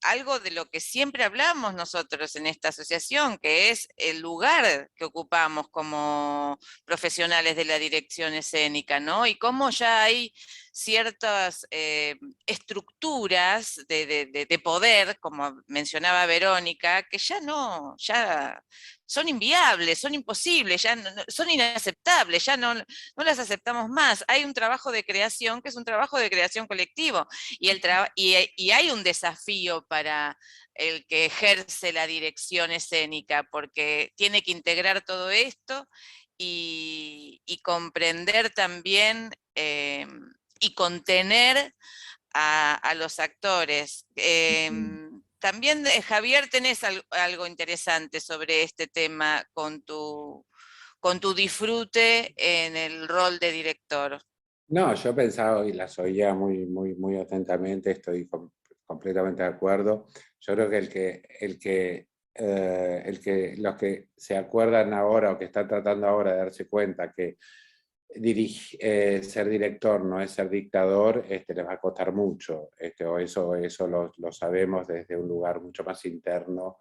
algo de lo que siempre hablamos nosotros en esta asociación, que es el lugar que ocupamos como profesionales de la dirección escénica, ¿no? Y cómo ya hay ciertas estructuras de poder, como mencionaba Verónica, que ya son inviables, son imposibles, son inaceptables, ya no las aceptamos más. Hay un trabajo de creación que es un trabajo de creación colectivo, y hay un desafío para el que ejerce la dirección escénica, porque tiene que integrar todo esto y comprender también y contener a los actores. También, Javier, tenés algo interesante sobre este tema con tu disfrute en el rol de director. No, yo pensaba y las oía muy atentamente, estoy completamente de acuerdo. Yo creo que los que se acuerdan ahora o que están tratando ahora de darse cuenta que ser director no es ser dictador, les va a costar mucho, o eso lo sabemos desde un lugar mucho más interno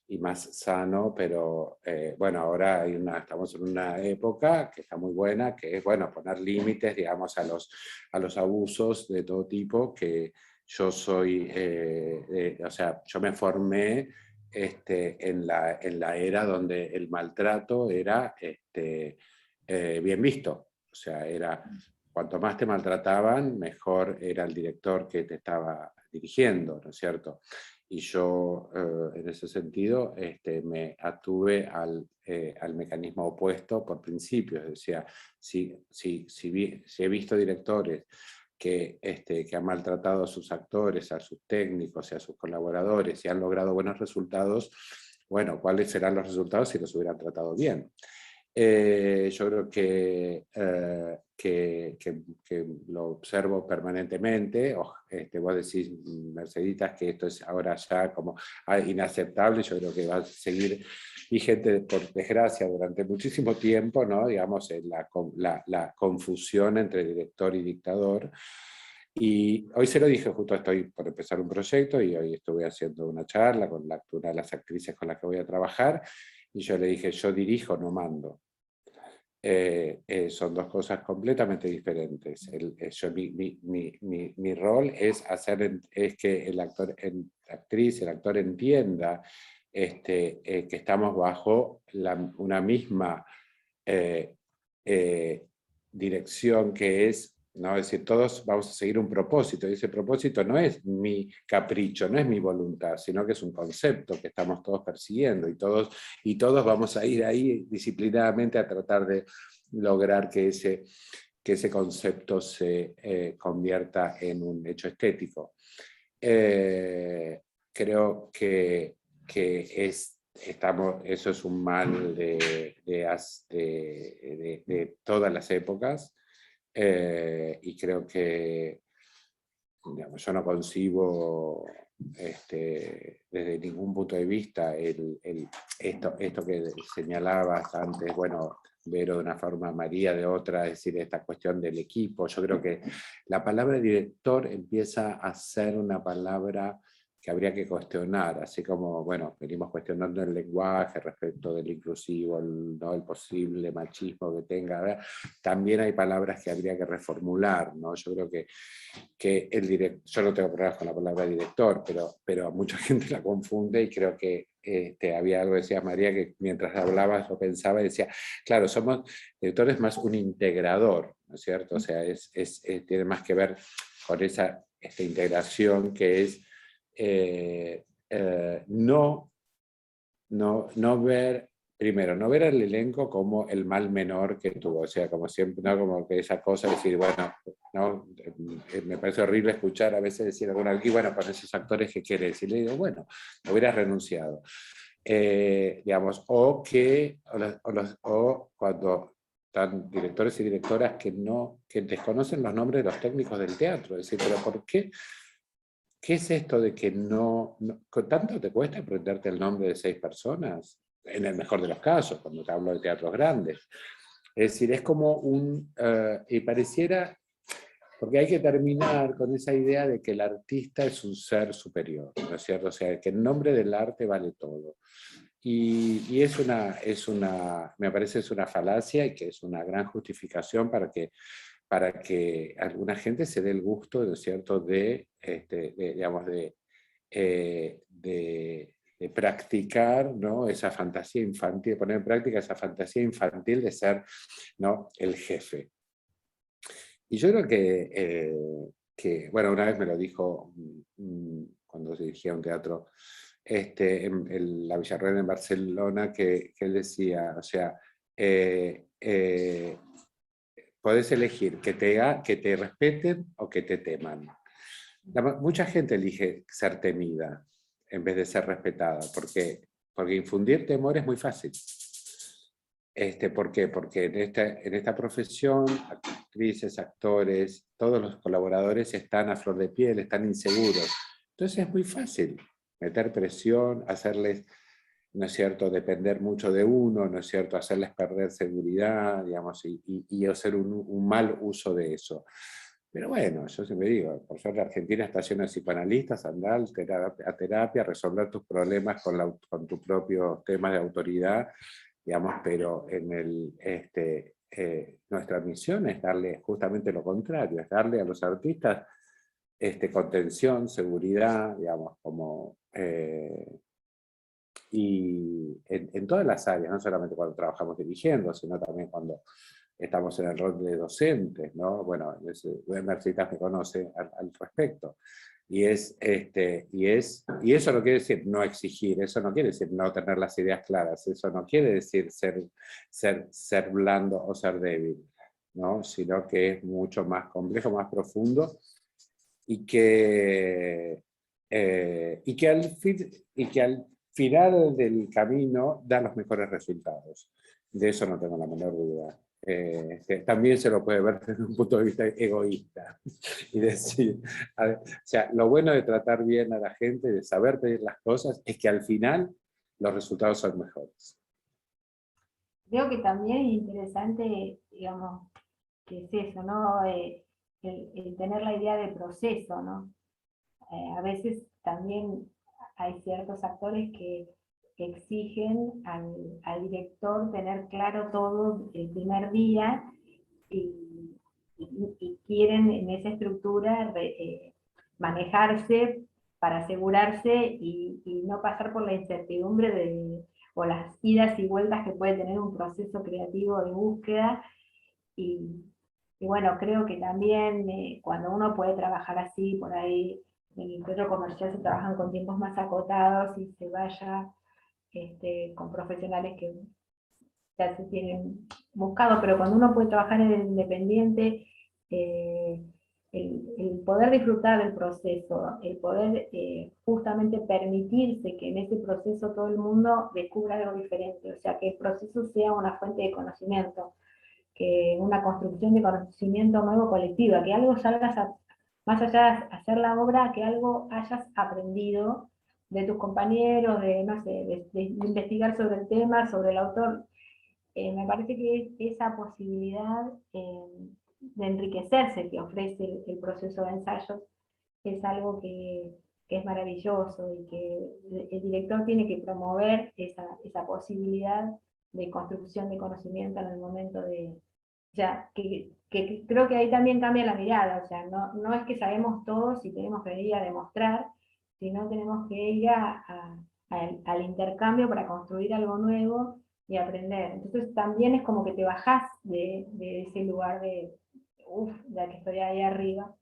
y más sano, pero bueno, ahora estamos en una época que está muy buena, que es bueno poner límites, digamos, a los abusos de todo tipo, que yo soy, o sea, yo me formé en la era donde el maltrato era bien visto. O sea, cuanto más te maltrataban, mejor era el director que te estaba dirigiendo, ¿no es cierto? Y yo, en ese sentido, me atuve al mecanismo opuesto por principio. Decía, si he visto directores que han maltratado a sus actores, a sus técnicos y a sus colaboradores y han logrado buenos resultados, bueno, ¿cuáles serán los resultados si los hubieran tratado bien? Yo creo que lo observo permanentemente. Vos decís, Merceditas, que esto es ahora ya como inaceptable. Yo creo que va a seguir vigente, por desgracia, durante muchísimo tiempo, ¿no? Digamos, la confusión entre director y dictador. Y hoy se lo dije, justo estoy por empezar un proyecto y hoy estuve haciendo una charla con una de las actrices con las que voy a trabajar. Y yo le dije, yo dirijo, no mando. Son dos cosas completamente diferentes. Mi rol es que el actor entienda que estamos bajo una misma dirección, que es ¿no? Es decir, todos vamos a seguir un propósito, y ese propósito no es mi capricho, no es mi voluntad, sino que es un concepto que estamos todos persiguiendo, y todos vamos a ir ahí disciplinadamente a tratar de lograr que ese concepto se convierta en un hecho estético. Creo que eso es un mal de todas las épocas, y creo que, digamos, yo no concibo desde ningún punto de vista esto que señalabas antes, bueno, Vero de una forma, María de otra, es decir, esta cuestión del equipo. Yo creo que la palabra director empieza a ser una palabra que habría que cuestionar, así como, bueno, venimos cuestionando el lenguaje respecto del inclusivo, el posible machismo que tenga, ¿verdad? También hay palabras que habría que reformular, ¿no? Yo creo que yo no tengo problemas con la palabra director, pero mucha gente la confunde, y creo que había algo, decía María, que mientras hablabas lo pensaba y decía, claro, director es más un integrador, ¿no es cierto? O sea, tiene más que ver con esta integración que es no ver, primero, no ver al elenco como el mal menor que tuvo, o sea, como siempre, no como que esa cosa de decir, bueno, no, me parece horrible escuchar a veces decir alguna aquí, bueno, con esos actores que quiere decir, le digo, bueno, hubieras renunciado. Digamos, o cuando están directores y directoras que desconocen los nombres de los técnicos del teatro, es decir, pero ¿por qué? ¿Qué es esto de que tanto te cuesta aprenderte el nombre de 6 personas? En el mejor de los casos, cuando te hablo de teatros grandes. Es decir, es como y pareciera, porque hay que terminar con esa idea de que el artista es un ser superior, ¿no es cierto? O sea, que en nombre del arte vale todo. Y me parece es una falacia, y que es una gran justificación para que alguna gente se dé el gusto, ¿no es cierto?, digamos, de practicar, ¿no?, esa fantasía infantil, de poner en práctica esa fantasía infantil de ser, ¿no?, el jefe. Y yo creo que bueno, una vez me lo dijo cuando dirigía un teatro en la Villarroel en Barcelona, que él decía, o sea, podés elegir que te respeten o que te teman. Mucha gente elige ser temida en vez de ser respetada, porque infundir temor es muy fácil. ¿Por qué? Porque en esta profesión, actrices, actores, todos los colaboradores están a flor de piel, están inseguros. Entonces es muy fácil meter presión, hacerles, ¿no es cierto?, depender mucho de uno, ¿no es cierto?, hacerles perder seguridad, digamos, y hacer un mal uso de eso. Pero bueno, yo siempre digo, por suerte Argentina está llena de psicoanalistas, andar a terapia, resolver tus problemas con tus propios temas de autoridad, digamos, pero nuestra misión es darle justamente lo contrario, es darle a los artistas contención, seguridad, digamos, como... y en todas las áreas, no solamente cuando trabajamos dirigiendo, sino también cuando estamos en el rol de docentes, ¿no? Bueno, Mercitas me conoce al respecto. Y eso no quiere decir no exigir, eso no quiere decir no tener las ideas claras, eso no quiere decir ser blando o ser débil, ¿no? Sino que es mucho más complejo, más profundo, y que al final del camino da los mejores resultados. De eso no tengo la menor duda. También se lo puede ver desde un punto de vista egoísta y decir, o sea, lo bueno de tratar bien a la gente, de saber pedir las cosas, es que al final los resultados son mejores. Creo que también es interesante, digamos, que es eso, ¿no? El tener la idea de proceso, ¿no? A veces también hay ciertos actores que exigen al director tener claro todo el primer día y quieren en esa estructura manejarse para asegurarse y no pasar por la incertidumbre o las idas y vueltas que puede tener un proceso creativo de búsqueda, y Y bueno, creo que también cuando uno puede trabajar así, por ahí en el teatro comercial se trabajan con tiempos más acotados y se vaya con profesionales que ya se tienen buscado, pero cuando uno puede trabajar en el independiente, el poder disfrutar del proceso, el poder justamente permitirse que en ese proceso todo el mundo descubra algo diferente, o sea, que el proceso sea una fuente de conocimiento, que una construcción de conocimiento nuevo colectiva, que algo salgas más allá de hacer la obra, que algo hayas aprendido de tus compañeros, de, no sé, de investigar sobre el tema, sobre el autor. Me parece que esa posibilidad de enriquecerse que ofrece el proceso de ensayos es algo que es maravilloso y que el director tiene que promover esa posibilidad de construcción de conocimiento en el momento de... O sea, que creo que ahí también cambia la mirada, o sea, no es que sabemos todos y tenemos que ir a demostrar, sino tenemos que ir al intercambio para construir algo nuevo y aprender. Entonces también es como que te bajás de ese lugar de, uff, ya que estoy ahí arriba,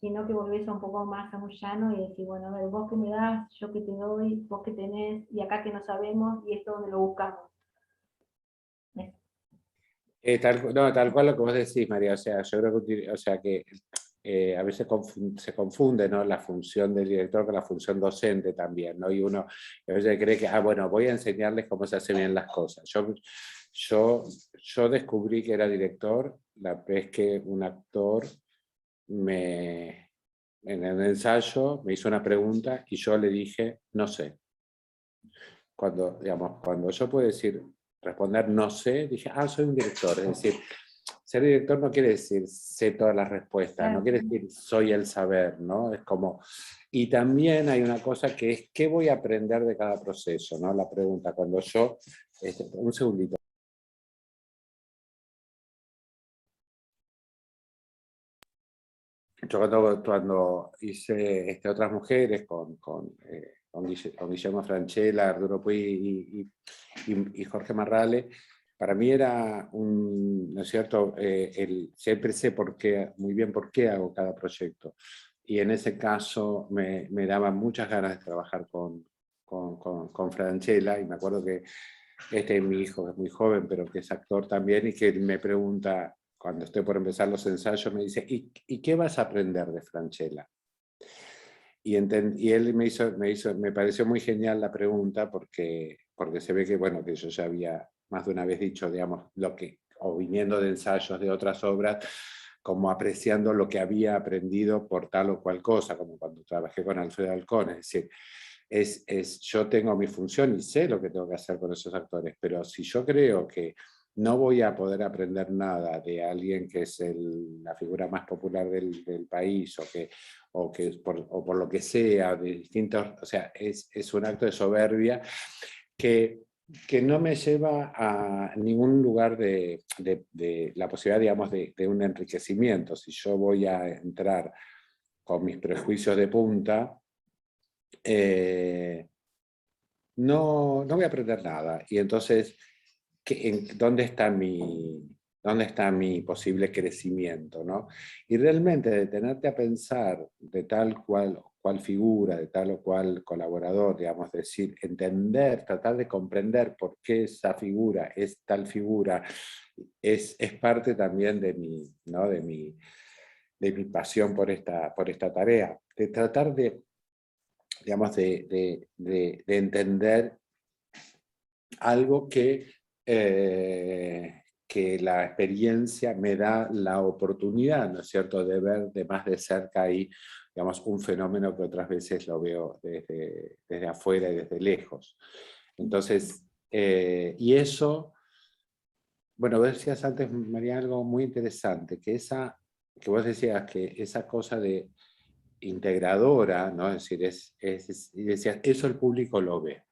sino que volvés un poco más a un llano y decís, bueno, a ver, vos que me das, yo que te doy, vos que tenés, y acá que no sabemos, y esto donde lo buscamos. Tal cual lo que vos decís, María, o sea, yo creo que, o sea, que a veces se confunde, ¿no?, la función del director con la función docente también, ¿no? Y uno a veces cree que, bueno, voy a enseñarles cómo se hacen bien las cosas. Yo descubrí que era director la vez que un actor en el ensayo me hizo una pregunta y yo le dije, no sé. Cuando yo puedo responder no sé, dije, soy un director. Es decir, ser director no quiere decir sé todas las respuestas, no quiere decir soy el saber, ¿no? Es como... Y también hay una cosa que es, ¿qué voy a aprender de cada proceso?, ¿no? La pregunta, cuando yo... un segundito. Yo cuando hice Otras Mujeres con Guillermo Francella, Arturo Puig y Jorge Marrale, para mí era ¿no es cierto?, siempre sé muy bien por qué hago cada proyecto. Y en ese caso me daban muchas ganas de trabajar con Francella, y me acuerdo que mi hijo es muy joven, pero que es actor también, y que me pregunta, cuando estoy por empezar los ensayos, me dice, ¿y qué vas a aprender de Francella? Y él me pareció muy genial la pregunta, porque se ve que, bueno, que yo ya había más de una vez dicho, digamos, o viniendo de ensayos de otras obras, como apreciando lo que había aprendido por tal o cual cosa, como cuando trabajé con Alfredo Alcón, es decir, yo tengo mi función y sé lo que tengo que hacer con esos actores, pero si yo creo que no voy a poder aprender nada de alguien que es la figura más popular del país, o por lo que sea, de distintos, o sea, es un acto de soberbia que no me lleva a ningún lugar de la posibilidad, digamos, de un enriquecimiento. Si yo voy a entrar con mis prejuicios de punta, no voy a aprender nada. Y entonces, ¿dónde está mi posible crecimiento, ¿no? Y realmente detenerte a pensar de tal cual figura, de tal o cual colaborador, digamos, decir, entender, tratar de comprender por qué esa figura es tal figura, es parte también de mi pasión por esta tarea, de tratar de, digamos, de entender algo que la experiencia me da la oportunidad, ¿no es cierto?, de ver de más de cerca ahí, digamos, un fenómeno que otras veces lo veo desde afuera y desde lejos. Entonces, y eso, bueno, vos decías antes, María, algo muy interesante, que vos decías que esa cosa de integradora, ¿no? Es decir, y decías, eso el público lo ve,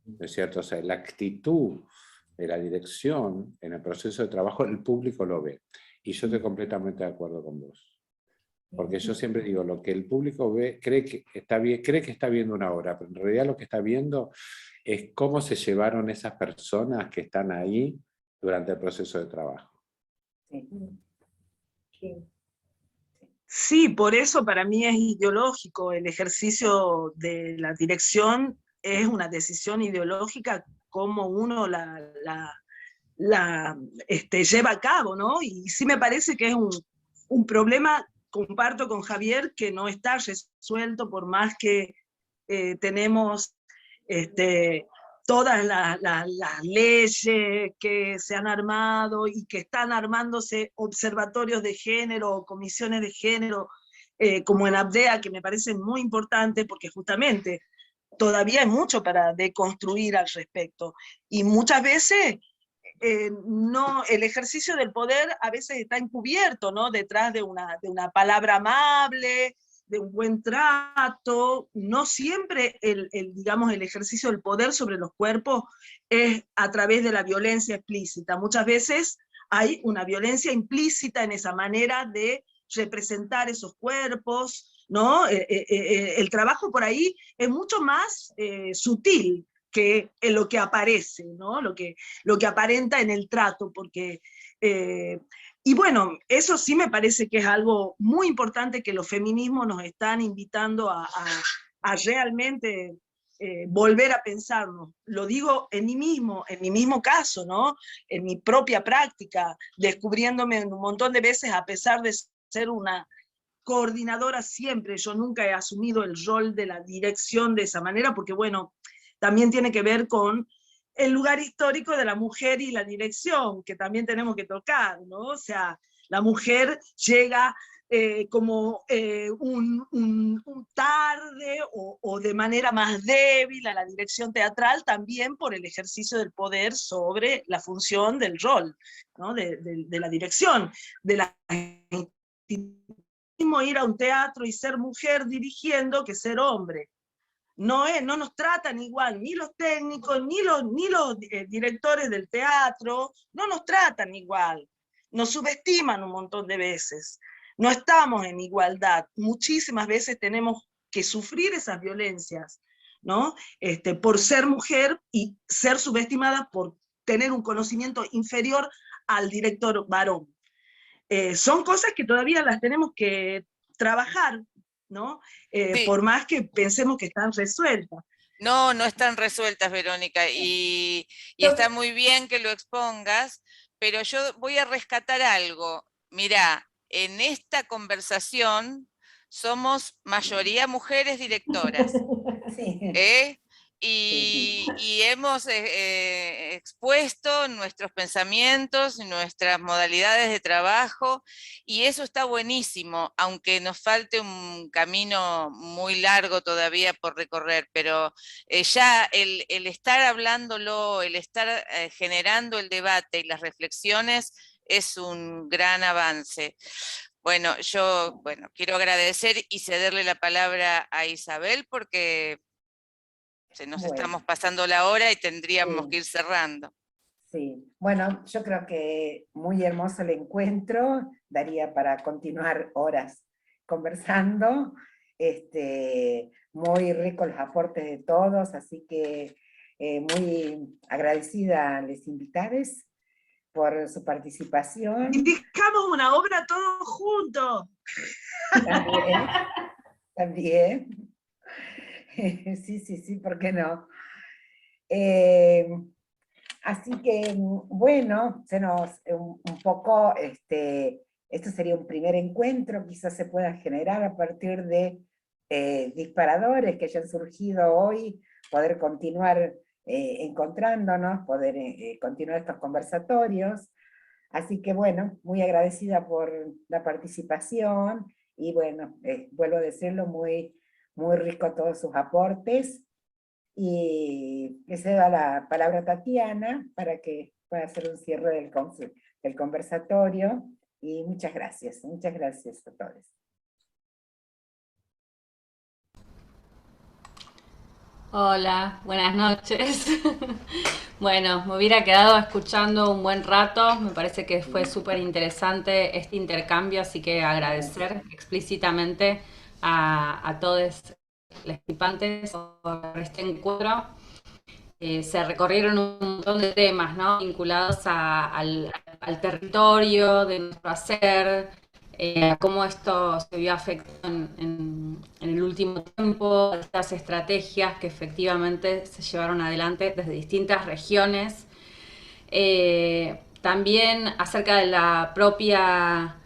¿no es cierto? O sea, la actitud de la dirección en el proceso de trabajo, el público lo ve. Y yo estoy completamente de acuerdo con vos. Porque yo siempre digo, lo que el público ve, cree que está viendo una obra, pero en realidad lo que está viendo es cómo se llevaron esas personas que están ahí durante el proceso de trabajo. Sí. Sí. Sí, por eso para mí es ideológico. El ejercicio de la dirección es una decisión ideológica, como uno la lleva a cabo, ¿no? Y sí me parece que es un problema, comparto con Javier, que no está resuelto por más que tenemos todas las leyes que se han armado y que están armándose observatorios de género o comisiones de género, como en Abdea, que me parecen muy importantes porque justamente todavía hay mucho para deconstruir al respecto. Y muchas veces no, el ejercicio del poder a veces está encubierto, ¿no? Detrás de una palabra amable, de un buen trato. No siempre digamos, el ejercicio del poder sobre los cuerpos es a través de la violencia explícita. Muchas veces hay una violencia implícita en esa manera de representar esos cuerpos, ¿no? El trabajo por ahí es mucho más sutil que en lo que aparece, ¿no? Lo que aparenta en el trato, porque, y bueno, eso sí me parece que es algo muy importante que los feminismos nos están invitando a realmente volver a pensarnos. Lo digo en mí mismo caso, ¿no? En mi propia práctica, descubriéndome un montón de veces, a pesar de ser una coordinadora siempre, yo nunca he asumido el rol de la dirección de esa manera, porque bueno, también tiene que ver con el lugar histórico de la mujer y la dirección, que también tenemos que tocar, ¿no? O sea, la mujer llega como un tarde o de manera más débil a la dirección teatral, también por el ejercicio del poder sobre la función del rol, ¿no? de la dirección, de la ir a un teatro y ser mujer dirigiendo que ser hombre. No nos tratan igual, ni los técnicos, ni los directores del teatro, no nos tratan igual. Nos subestiman un montón de veces. No estamos en igualdad. Muchísimas veces tenemos que sufrir esas violencias, ¿no? Por ser mujer y ser subestimada por tener un conocimiento inferior al director varón. Son cosas que todavía las tenemos que trabajar, ¿no? Sí. Por más que pensemos que están resueltas. No, no están resueltas, Verónica, y está muy bien que lo expongas, pero yo voy a rescatar algo. Mirá, en esta conversación somos mayoría mujeres directoras. Sí. Y hemos expuesto nuestros pensamientos, nuestras modalidades de trabajo, y eso está buenísimo, aunque nos falte un camino muy largo todavía por recorrer, pero ya el estar hablándolo, el estar generando el debate y las reflexiones es un gran avance. Bueno, yo quiero agradecer y cederle la palabra a Isabel porque nos estamos pasando la hora y tendríamos que ir cerrando. Sí, bueno, yo creo que muy hermoso el encuentro, daría para continuar horas conversando, muy ricos los aportes de todos, así que muy agradecida a los invitados por su participación. Y dejamos una obra todos juntos. También, también. Sí, ¿por qué no? Así que, bueno, se nos un poco, esto sería un primer encuentro, quizás se pueda generar a partir de disparadores que hayan surgido hoy, poder continuar encontrándonos, poder continuar estos conversatorios. Así que, bueno, muy agradecida por la participación, y bueno, vuelvo a decirlo, muy rico todos sus aportes, y le cedo la palabra a Tatiana para que pueda hacer un cierre del conversatorio, y muchas gracias a todos. Hola, buenas noches. Bueno, me hubiera quedado escuchando un buen rato, me parece que fue súper interesante este intercambio, así que agradecer explícitamente a todos los participantes por este encuentro. Se recorrieron un montón de temas, ¿no? Vinculados al territorio, de nuestro hacer, a cómo esto se vio afectado en el último tiempo, estas estrategias que efectivamente se llevaron adelante desde distintas regiones. También acerca de la propia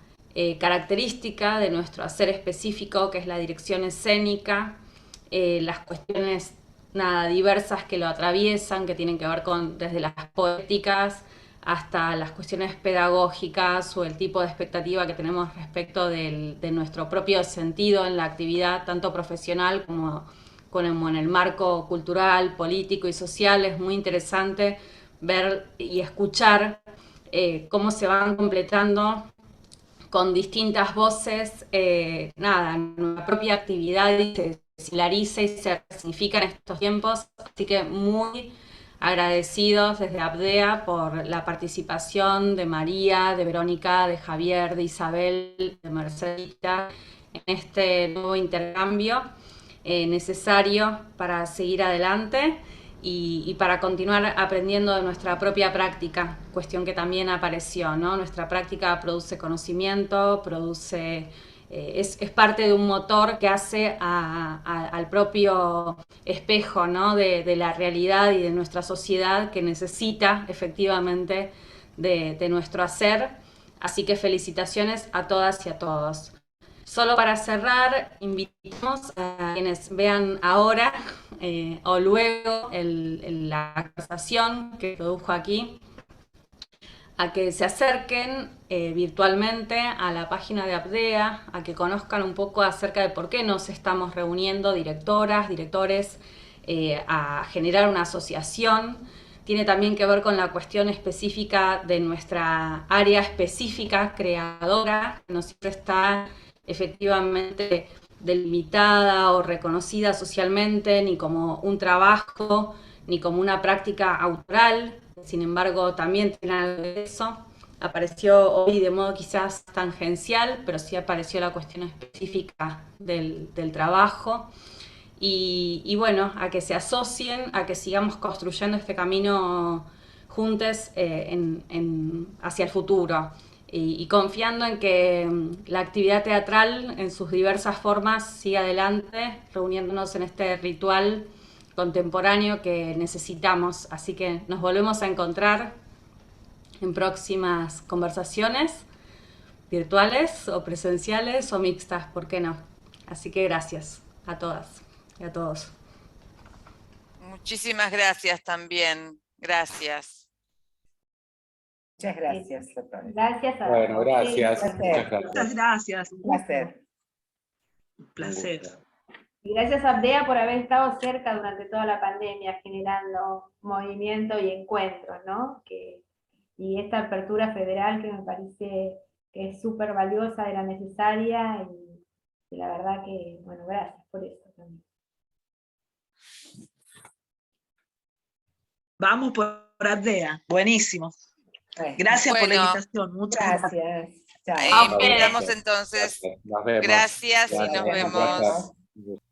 característica de nuestro hacer específico, que es la dirección escénica, las cuestiones diversas que lo atraviesan, que tienen que ver con desde las poéticas hasta las cuestiones pedagógicas o el tipo de expectativa que tenemos respecto de nuestro propio sentido en la actividad, tanto profesional como en el marco cultural, político y social. Es muy interesante ver y escuchar cómo se van completando con distintas voces, nuestra propia actividad y se silariza y se significa en estos tiempos. Así que muy agradecidos desde APDEA por la participación de María, de Verónica, de Javier, de Isabel, de Mercedita en este nuevo intercambio necesario para seguir adelante y para continuar aprendiendo de nuestra propia práctica, cuestión que también apareció, ¿no? Nuestra práctica produce conocimiento, es parte de un motor que hace al propio espejo, ¿no? de la realidad y de nuestra sociedad, que necesita efectivamente de nuestro hacer. Así que felicitaciones a todas y a todos. Solo para cerrar, invitamos a quienes vean ahora o luego la conversación que produjo aquí, a que se acerquen virtualmente a la página de APDEA, a que conozcan un poco acerca de por qué nos estamos reuniendo directoras, directores, a generar una asociación. Tiene también que ver con la cuestión específica de nuestra área específica, creadora, que no siempre está efectivamente delimitada o reconocida socialmente, ni como un trabajo, ni como una práctica autoral. Sin embargo, también tiene algo de eso. Apareció hoy de modo quizás tangencial, pero sí apareció la cuestión específica del trabajo. Y bueno, a que se asocien, a que sigamos construyendo este camino juntos hacia el futuro. Y confiando en que la actividad teatral en sus diversas formas siga adelante, reuniéndonos en este ritual contemporáneo que necesitamos. Así que nos volvemos a encontrar en próximas conversaciones, virtuales o presenciales o mixtas, ¿por qué no? Así que gracias a todas y a todos. Muchísimas gracias también. Gracias. Muchas gracias a todos. Gracias a Bueno, gracias. Un Muchas placer. Muchas gracias. gracias. Un placer. Un placer. Y gracias a APDEA por haber estado cerca durante toda la pandemia, generando movimiento y encuentros, ¿no? Y esta apertura federal que me parece que es súper valiosa, era necesaria, y la verdad que, bueno, gracias por eso también. Vamos por APDEA. Buenísimo. Gracias por la Bueno, invitación. Muchas gracias. Gracias. Chao. Esperamos entonces. Nos vemos. Gracias y nos Gracias. vemos. Gracias.